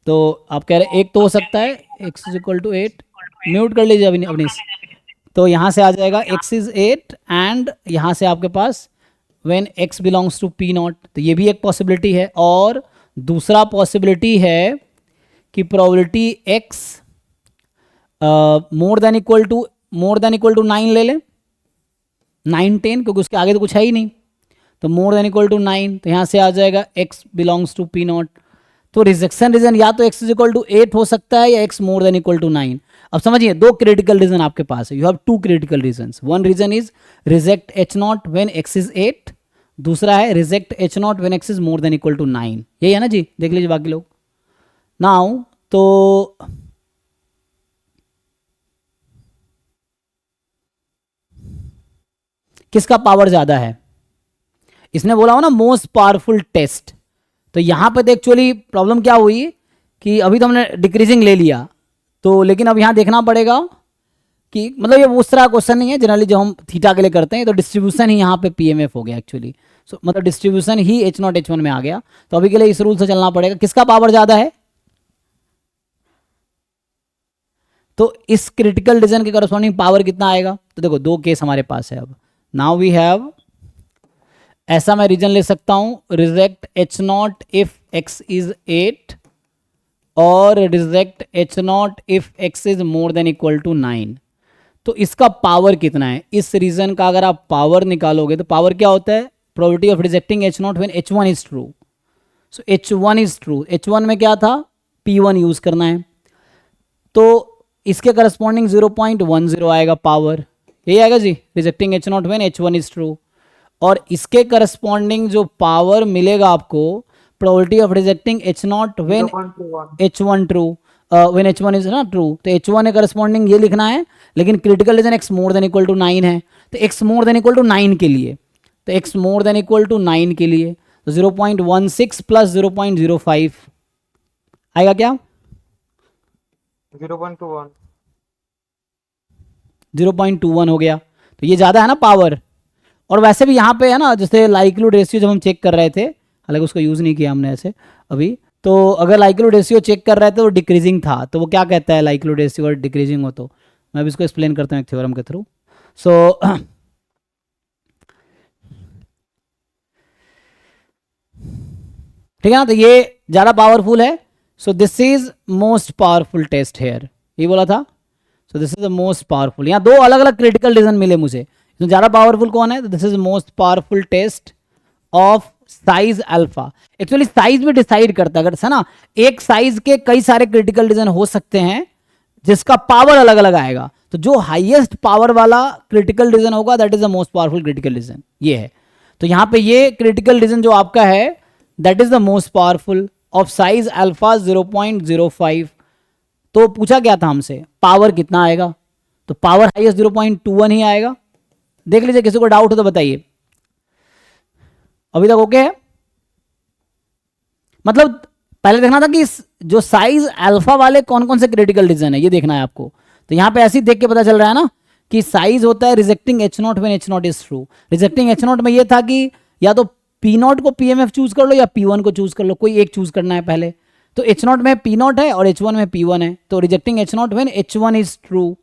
[SPEAKER 1] तो आप कह रहे एक तो हो सकता है x is equal to 8. Mute कर लीजिए अवनीश. तो यहाँ से आ जाएगा x इज 8 एंड यहाँ से आपके पास when x belongs to P0. तो ये भी एक पॉसिबिलिटी है. और दूसरा पॉसिबिलिटी है कि probability x more than equal to 9 ले लें, 9, 10, क्योंकि उसके आगे तो कुछ है ही नहीं. तो मोर देन इक्वल टू 9. तो यहाँ से आ जाएगा x बिलोंग्स टू P0. तो रिजेक्शन रीजन या तो x इज इक्वल टू 8 हो सकता है या x more than equal to 9। अब समझिए, दो क्रिटिकल रीजन आपके पास है, you have two critical region. One region is reject h not when x is 8, दूसरा है reject h not when x is more than equal to 9। यही है ना जी, देख लीजिए बाकी लोग। नाउ तो किसका पावर ज्यादा है, इसने बोला हो ना मोस्ट पावरफुल टेस्ट। तो यहां पर एक्चुअली प्रॉब्लम क्या हुई कि अभी तो हमने डिक्रीजिंग ले लिया, तो लेकिन अब यहां देखना पड़ेगा कि मतलब ये उस तरह क्वेश्चन नहीं है जनरली जो हम थीटा के लिए करते हैं, तो डिस्ट्रीब्यूशन ही यहाँ पे पीएमएफ हो गया एक्चुअली। सो मतलब distribution he h not h1 में आ गया। तो अभी के लिए इस रूल से चलना पड़ेगा, किसका पावर ज्यादा है। तो इस क्रिटिकल रीजन के करस्पॉन्डिंग पावर कितना आएगा। तो देखो दो केस हमारे पास है। अब नाउ वी हैव, ऐसा मैं रीजन ले सकता हूं, reject h not if x is 8 और reject h not if x is more than equal to 9। तो इसका पावर कितना है, इस रीजन का अगर आप पावर निकालोगे तो पावर क्या होता है, probability of rejecting h not when h1 is true. So h1 is true, h1 में क्या था, p1 यूज करना है, तो इसके करस्पॉन्डिंग 0.10 आएगा पावर, यही आएगा जी, rejecting h not when h1 is true. और इसके करस्पॉन्डिंग जो पावर मिलेगा आपको, probability of rejecting h not when h1 true, when h1 is ना ट्रू, तो h1 है करस्पॉन्डिंग ये लिखना है, लेकिन critical region x more than equal to 9 है, तो x more than equal to 9 के लिए, तो x more than equal to 9 के लिए तो 0.16 प्लस 0.05 आएगा क्या,
[SPEAKER 2] 0.21
[SPEAKER 1] 0.21 हो गया। तो ये ज़्यादा है ना पावर। और वैसे भी यहाँ पे है ना, जैसे लाइक्लीहुड रेशियो जब हम चेक कर रहे थे, हालांकि उसको यूज़ नहीं किया हमने ऐसे अभी, तो अगर लाइक्लीहुड रेशियो चेक कर रहे थे तो डिक्रीजिंग था, तो वो क्या कहता है लाइक्लीहुड रेशियो अगर डिक्रीजिंग हो तो, मैं भी इसको एक्सप्लेन करता हूँ एक थ्योरम के थ्रू। सो ठीक है ना, तो ये ज़्यादा पावरफुल है। So this is most powerful test here, ये बोला था। So this is the most powerful. यहाँ दो अलग अलग क्रिटिकल रीजन मिले मुझे, तो ज़्यादा पावरफुल कौन है, तो this is most powerful test of size alpha. Actually size भी डिसाइड करता है, अगर है ना, एक साइज के कई सारे क्रिटिकल रीजन हो सकते हैं जिसका पावर अलग अलग आएगा, तो जो हाईएस्ट पावर वाला क्रिटिकल रीजन होगा that is the most powerful critical reason, ये है। तो यहाँ पे ये क्रिटिकल रीजन जो आपका है that is the most powerful of size alpha 0.05। तो पूछा क्या था हमसे, पावर कितना आएगा, तो पावर हाईएस्ट 0.21 ही आएगा। देख लीजिए, किसी को डाउट हो तो बताइए, अभी तक ओके है। मतलब पहले देखना था कि जो साइज अल्फा वाले कौन कौन से क्रिटिकल रीजन है, ये देखना है आपको। तो यहां पे ऐसे ही देख के पता चल रहा है ना कि साइज होता है rejecting h not when h not is true. Rejecting h not में ये था कि या तो p नॉट को pmf चूज कर लो या p1 को चूज कर लो, कोई एक चूज करना है पहले। तो h नॉट में p नॉट है और h1 में p1 है, तो rejecting h not when h1 is true.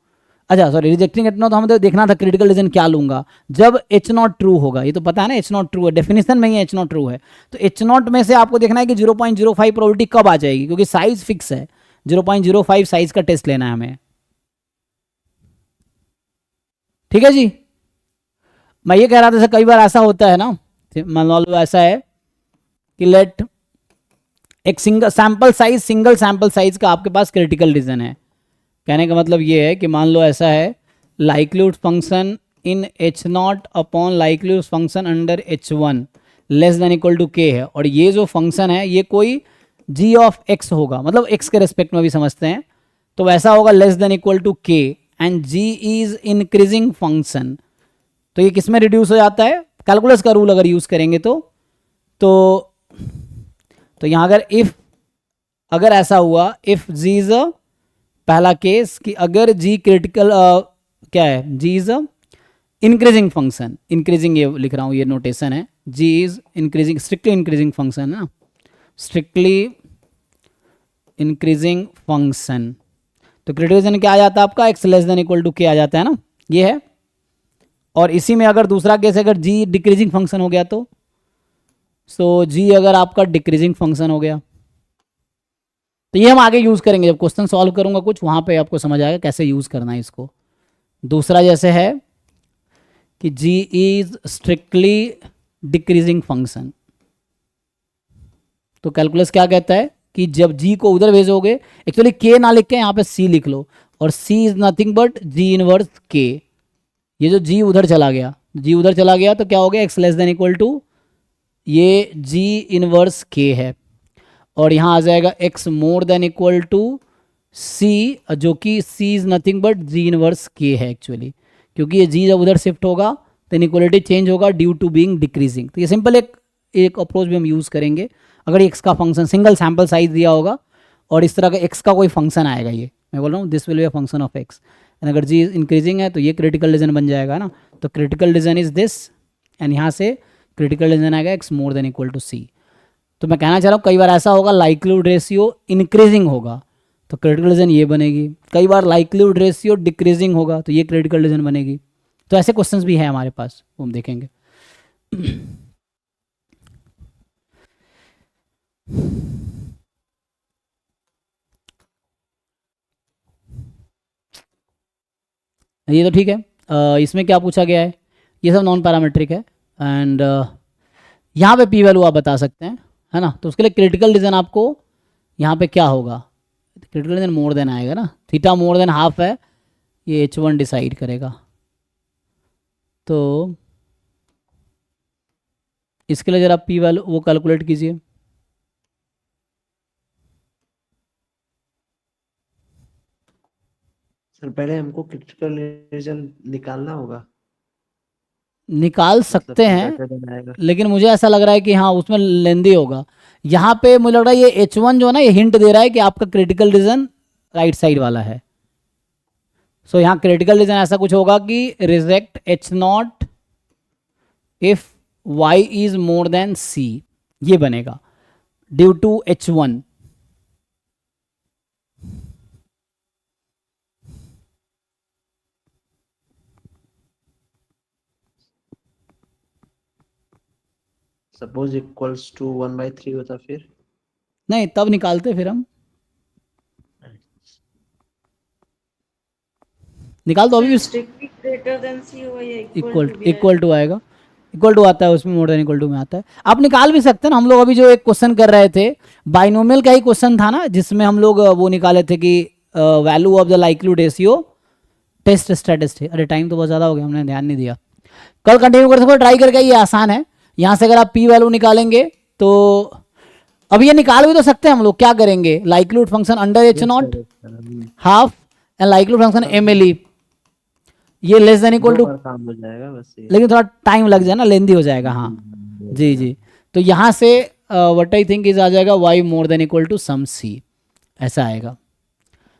[SPEAKER 1] अच्छा सॉरी, रिजेक्टिंग h नॉट, तो हमें तो देखना था क्रिटिकल रीजन क्या लूंगा जब h नॉट ट्रू होगा, ये तो पता है ना h नॉट ट्रू है, डेफिनेशन में ही h नॉट ट्रू है। तो h नॉट में से आपको देखना है कि 0.05 प्रोबेबिलिटी कब आ जाएगी, क्योंकि साइज फिक्स है, 0.05 साइज का टेस्ट लेना है हमें। ठीक है जी, मैं ये कह रहा था कई बार ऐसा होता है ना, मान लो ऐसा है कि लेट एक सिंगल सैंपल साइज का आपके पास क्रिटिकल रीजन है। कहने का मतलब ये है कि मान लो ऐसा है, likelihood function in h not upon likelihood function under h1 less than equal to k है, और ये जो फंक्शन है ये कोई g ऑफ x होगा, मतलब x के रेस्पेक्ट में भी समझते हैं, तो वैसा होगा less than equal to k and g is increasing function. तो ये किस में रिड्यूस हो जाता है, कैलकुलस का रूल अगर यूज करेंगे तो यहाँ अगर ऐसा हुआ, इफ g इज अ, पहला केस कि अगर g क्रिटिकल क्या है, g is a increasing function, increasing ये लिख रहा हूँ, ये नोटेशन है, g is increasing, strictly increasing function है ना, स्ट्रिक्टली इंक्रीजिंग फंक्शन। तो क्रिटिकल क्या आ जाता है आपका, x less than equal to k आ जाता है ना, ये है। और इसी में अगर दूसरा केस अगर g डिक्रीजिंग फंक्शन हो गया तो g अगर आपका डिक्रीजिंग फंक्शन हो गया, तो ये हम आगे यूज करेंगे जब क्वेश्चन सॉल्व करूंगा कुछ, वहां पे आपको समझ आएगा कैसे यूज करना है इसको। दूसरा जैसे है कि g is strictly decreasing function, तो कैलकुलस क्या कहता है, कि जब जी को उधर भेजोगे, एक्चुअली के ना लिख के यहाँ पे सी लिख लो, और C is nothing but G inverse K. ये जो जी उधर चला गया, जी उधर चला गया तो क्या हो गया, X less than equal to ये जी इनवर्स के है, और यहाँ आ जाएगा X more than equal to C, जो कि C is nothing but G inverse K है एक्चुअली, क्योंकि ये जी जब उधर शिफ्ट होगा तो इनइक्वालिटी चेंज होगा ड्यू टू बीइंग डिक्रीजिंग। तो ये सिंपल एक अप्रोच भी हम यूज़ करेंगे अगर एक्स का फंक्शन सिंगल सैम्पल साइज दिया होगा और इस तरह का एक्स का कोई फंक्शन आएगा, ये मैं बोल रहा हूँ this will be a function of x, and अगर जी इंक्रीजिंग है तो ये क्रिटिकल रीजन बन जाएगा ना। तो critical region is this, and यहाँ से क्रिटिकल रीजन आएगा X more than equal to C. तो मैं कहना चाह रहा हूँ कई बार ऐसा होगा लाइक्लीहुड रेशियो इंक्रीजिंग होगा तो क्रिटिकल रीजन ये बनेगी, कई बार लाइक्लीहुड रेशियो डिक्रीजिंग होगा तो ये क्रिटिकल रीजन बनेगी। तो ऐसे क्वेश्चंस भी है हमारे पास, वो हम देखेंगे। ये तो ठीक है। इसमें क्या पूछा गया है, ये सब नॉन पैरामेट्रिक है, एंड यहाँ पे पी वैल्यू आप बता सकते हैं, है ना। तो उसके लिए क्रिटिकल रीजन आपको यहाँ पे क्या होगा, क्रिटिकल रीजन मोर देन आएगा ना, थीटा मोर देन हाफ है, ये H1 डिसाइड करेगा। तो इसके लिए जरा पी वैल्यू वो कैलकुलेट कीजिए।
[SPEAKER 4] सर पहले हमको क्रिटिकल रीजन निकालना होगा,
[SPEAKER 1] निकाल सकते हैं,
[SPEAKER 4] greater than आएगा।
[SPEAKER 1] लेकिन मुझे ऐसा लग रहा है कि हाँ उसमें लेंदी होगा। यहाँ पे मुझे लग रहा है ये H1 जो है ना, ये हिंट दे रहा है कि आपका क्रिटिकल रीजन राइट साइड वाला है। सो यहाँ क्रिटिकल रीजन ऐसा कुछ होगा कि reject H0 if y is more than c, ये बनेगा due to H1।
[SPEAKER 4] Suppose equals to 1/3 होता फिर
[SPEAKER 1] नहीं, तब निकालते फिर हम निकाल, तो अभी भी
[SPEAKER 7] स्ट्रिक्टली ग्रेटर देन सी हो या
[SPEAKER 1] इक्वल टू आएगा, इक्वल टू आता है उसमें, मोर देन इक्वल टू में आता है। आप निकाल भी सकते हैं ना, हम लोग अभी जो एक क्वेश्चन कर रहे थे बाइनोमियल का ही क्वेश्चन था ना, जिसमें हम लोग वो निकाले थे कि value of the likelihood ratio test statistic. अरे टाइम तो बहुत ज़्यादा हो गया, हमने ध्यान नहीं दिया। कल कंटिन्यू कर सकते, ट्राई करके, ये आसान है। यहाँ से अगर आप पी वैल्यू निकालेंगे तो अब ये निकाल भी तो सकते हैं हम लोग, क्या करेंगे, likelihood function under H0 half and likelihood function MLE, ये लेस देन इक्वल टू,
[SPEAKER 4] काम हो जाएगा बस ये।
[SPEAKER 1] लेकिन थोड़ा टाइम लग जाए ना, लेंदी हो जाएगा। हाँ जी जी, तो यहाँ से व्हाट आई थिंक इज आ जाएगा y more than equal to some c, ऐसा आएगा।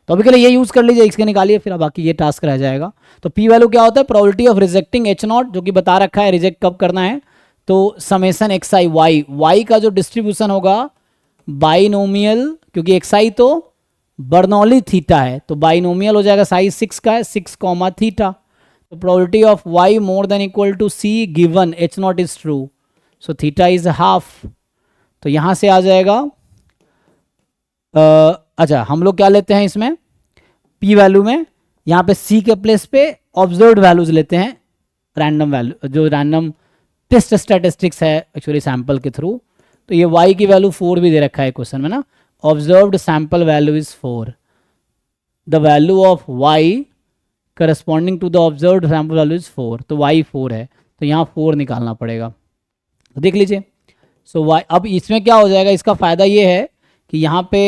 [SPEAKER 1] तो अभी के लिए ये यूज़ कर लीजिए, इसके निकालिए, फिर बाकी ये टास्क रह जाएगा। तो p वैल्यू क्या होता है, प्रोबेबिलिटी ऑफ रिजेक्टिंग H0, जो कि बता रखा है रिजेक्ट कब करना है। तो समेसन xi y का जो डिस्ट्रीब्यूशन होगा बाइनोमियल, क्योंकि xi तो बर्नौली थीटा है, तो बाइनोमियल हो जाएगा, साइज 6 का है, 6 कॉमा थीटा। तो probability of y more than equal to c given H0 is true, so theta is half. तो यहाँ से आ जाएगा अच्छा, हम लोग क्या लेते हैं इसमें p वैल्यू में, यहाँ पे c के प्लेस पे ऑब्जर्व्ड वैल्यूज लेते हैं, रैंडम वैल्यू, जो रैंडम टेस्ट स्टैटिस्टिक्स है एक्चुअली सैंपल के थ्रू। तो ये y की वैल्यू 4 भी दे रखा है क्वेश्चन में ना, observed sample value is 4, the value of y corresponding to the observed sample value is 4, तो y 4 है, तो यहाँ 4 निकालना पड़ेगा। तो देख लीजिए, सो y, अब इसमें क्या हो जाएगा, इसका फ़ायदा ये है कि यहाँ पे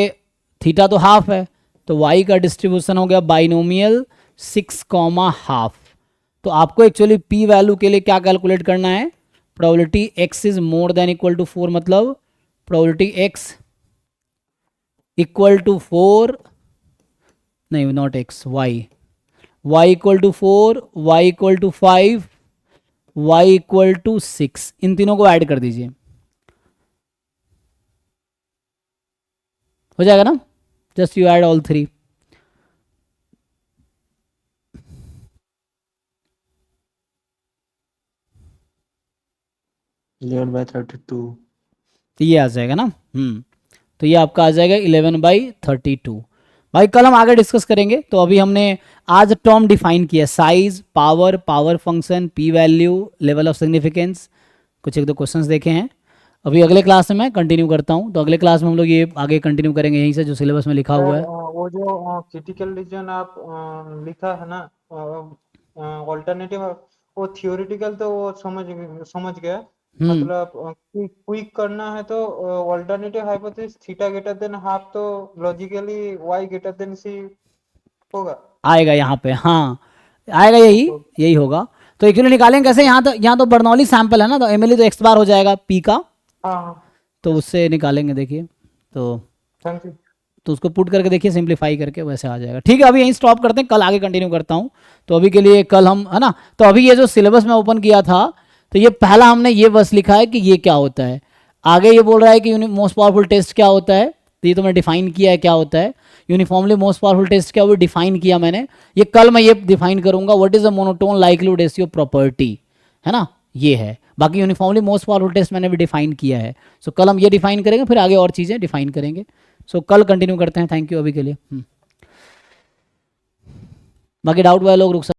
[SPEAKER 1] थीटा तो हाफ है, तो y का डिस्ट्रीब्यूशन हो गया बाइनोमियल 6 कॉमा हाफ। तो आपको एक्चुअली p वैल्यू के लिए क्या कैलकुलेट करना है, probability x is more than equal to 4, मतलब प्रोबेबिलिटी x इक्वल टू 4, नहीं not x, y equal to 4, y equal to 5, y equal to 6, इन तीनों को ऐड कर दीजिए, हो जाएगा ना, जस्ट यू ऐड ऑल 3।
[SPEAKER 4] (11/32)
[SPEAKER 1] तो ये आ जाएगा ना, तो ये आपका आ जाएगा 11/32। भाई कल हम आगे डिस्कस करेंगे। तो अभी हमने आज टर्म डिफाइन किया, size, power, power function, P value, level of significance, कुछ एक दो क्वेश्चंस देखे हैं। अभी अगले क्लास में मैं कंटिन्यू करता हूँ, तो अगले क्लास में हम लोग ये आगे कंटिन्यू करेंगे यहीं से जो सिलेबस में लिखा हुआ है।
[SPEAKER 2] वो जो क्रिटिकल रीजन आप लिखा है ना ऑल्टरनेटिव, वो थियोरेटिकल तो वो समझ गया। मतलब क्विक करना है तो alternative hypothesis theta greater than half, तो लॉजिकली वाई ग्रेटर देन सी होगा।
[SPEAKER 1] आएगा यहाँ पे, हाँ आएगा, यही होगा। तो एक्चुअली निकालेंगे कैसे, यहाँ तो बर्नौली सैंपल है ना, तो एमएलई तो एक्स बार हो जाएगा पी का,
[SPEAKER 2] हाँ
[SPEAKER 1] तो उससे निकालेंगे। देखिए तो
[SPEAKER 2] थैंक यू।
[SPEAKER 1] तो उसको पुट करके देखिए, सिंप्लीफाई करके वैसे आ जाएगा। ठीक है, अभी यहीं स्टॉप करते हैं, कल आगे कंटिन्यू करता हूँ। तो अभी के लिए कल हम, है ना, तो अभी ये जो सिलेबस में ओपन किया था, तो ये पहला हमने ये बस लिखा है कि ये क्या होता है। आगे ये बोल रहा है कि मोस्ट पावरफुल टेस्ट क्या होता है, तो ये तो मैंने डिफाइन किया है क्या होता है। यूनिफॉर्मली मोस्ट पावरफुल टेस्ट क्या, वो डिफाइन किया मैंने। ये कल मैं ये डिफाइन करूंगा, what is the monotone likelihood ratio property, है ना, ये है। बाकी यूनिफॉर्मली मोस्ट पावरफुल टेस्ट मैंने भी डिफाइन किया है। सो कल हम ये डिफाइन करेंगे, फिर आगे और चीज़ें डिफाइन करेंगे। सो कल कंटिन्यू करते हैं। थैंक यू अभी के लिए। बाकी डाउट वाले लोग रुक सकते हैं।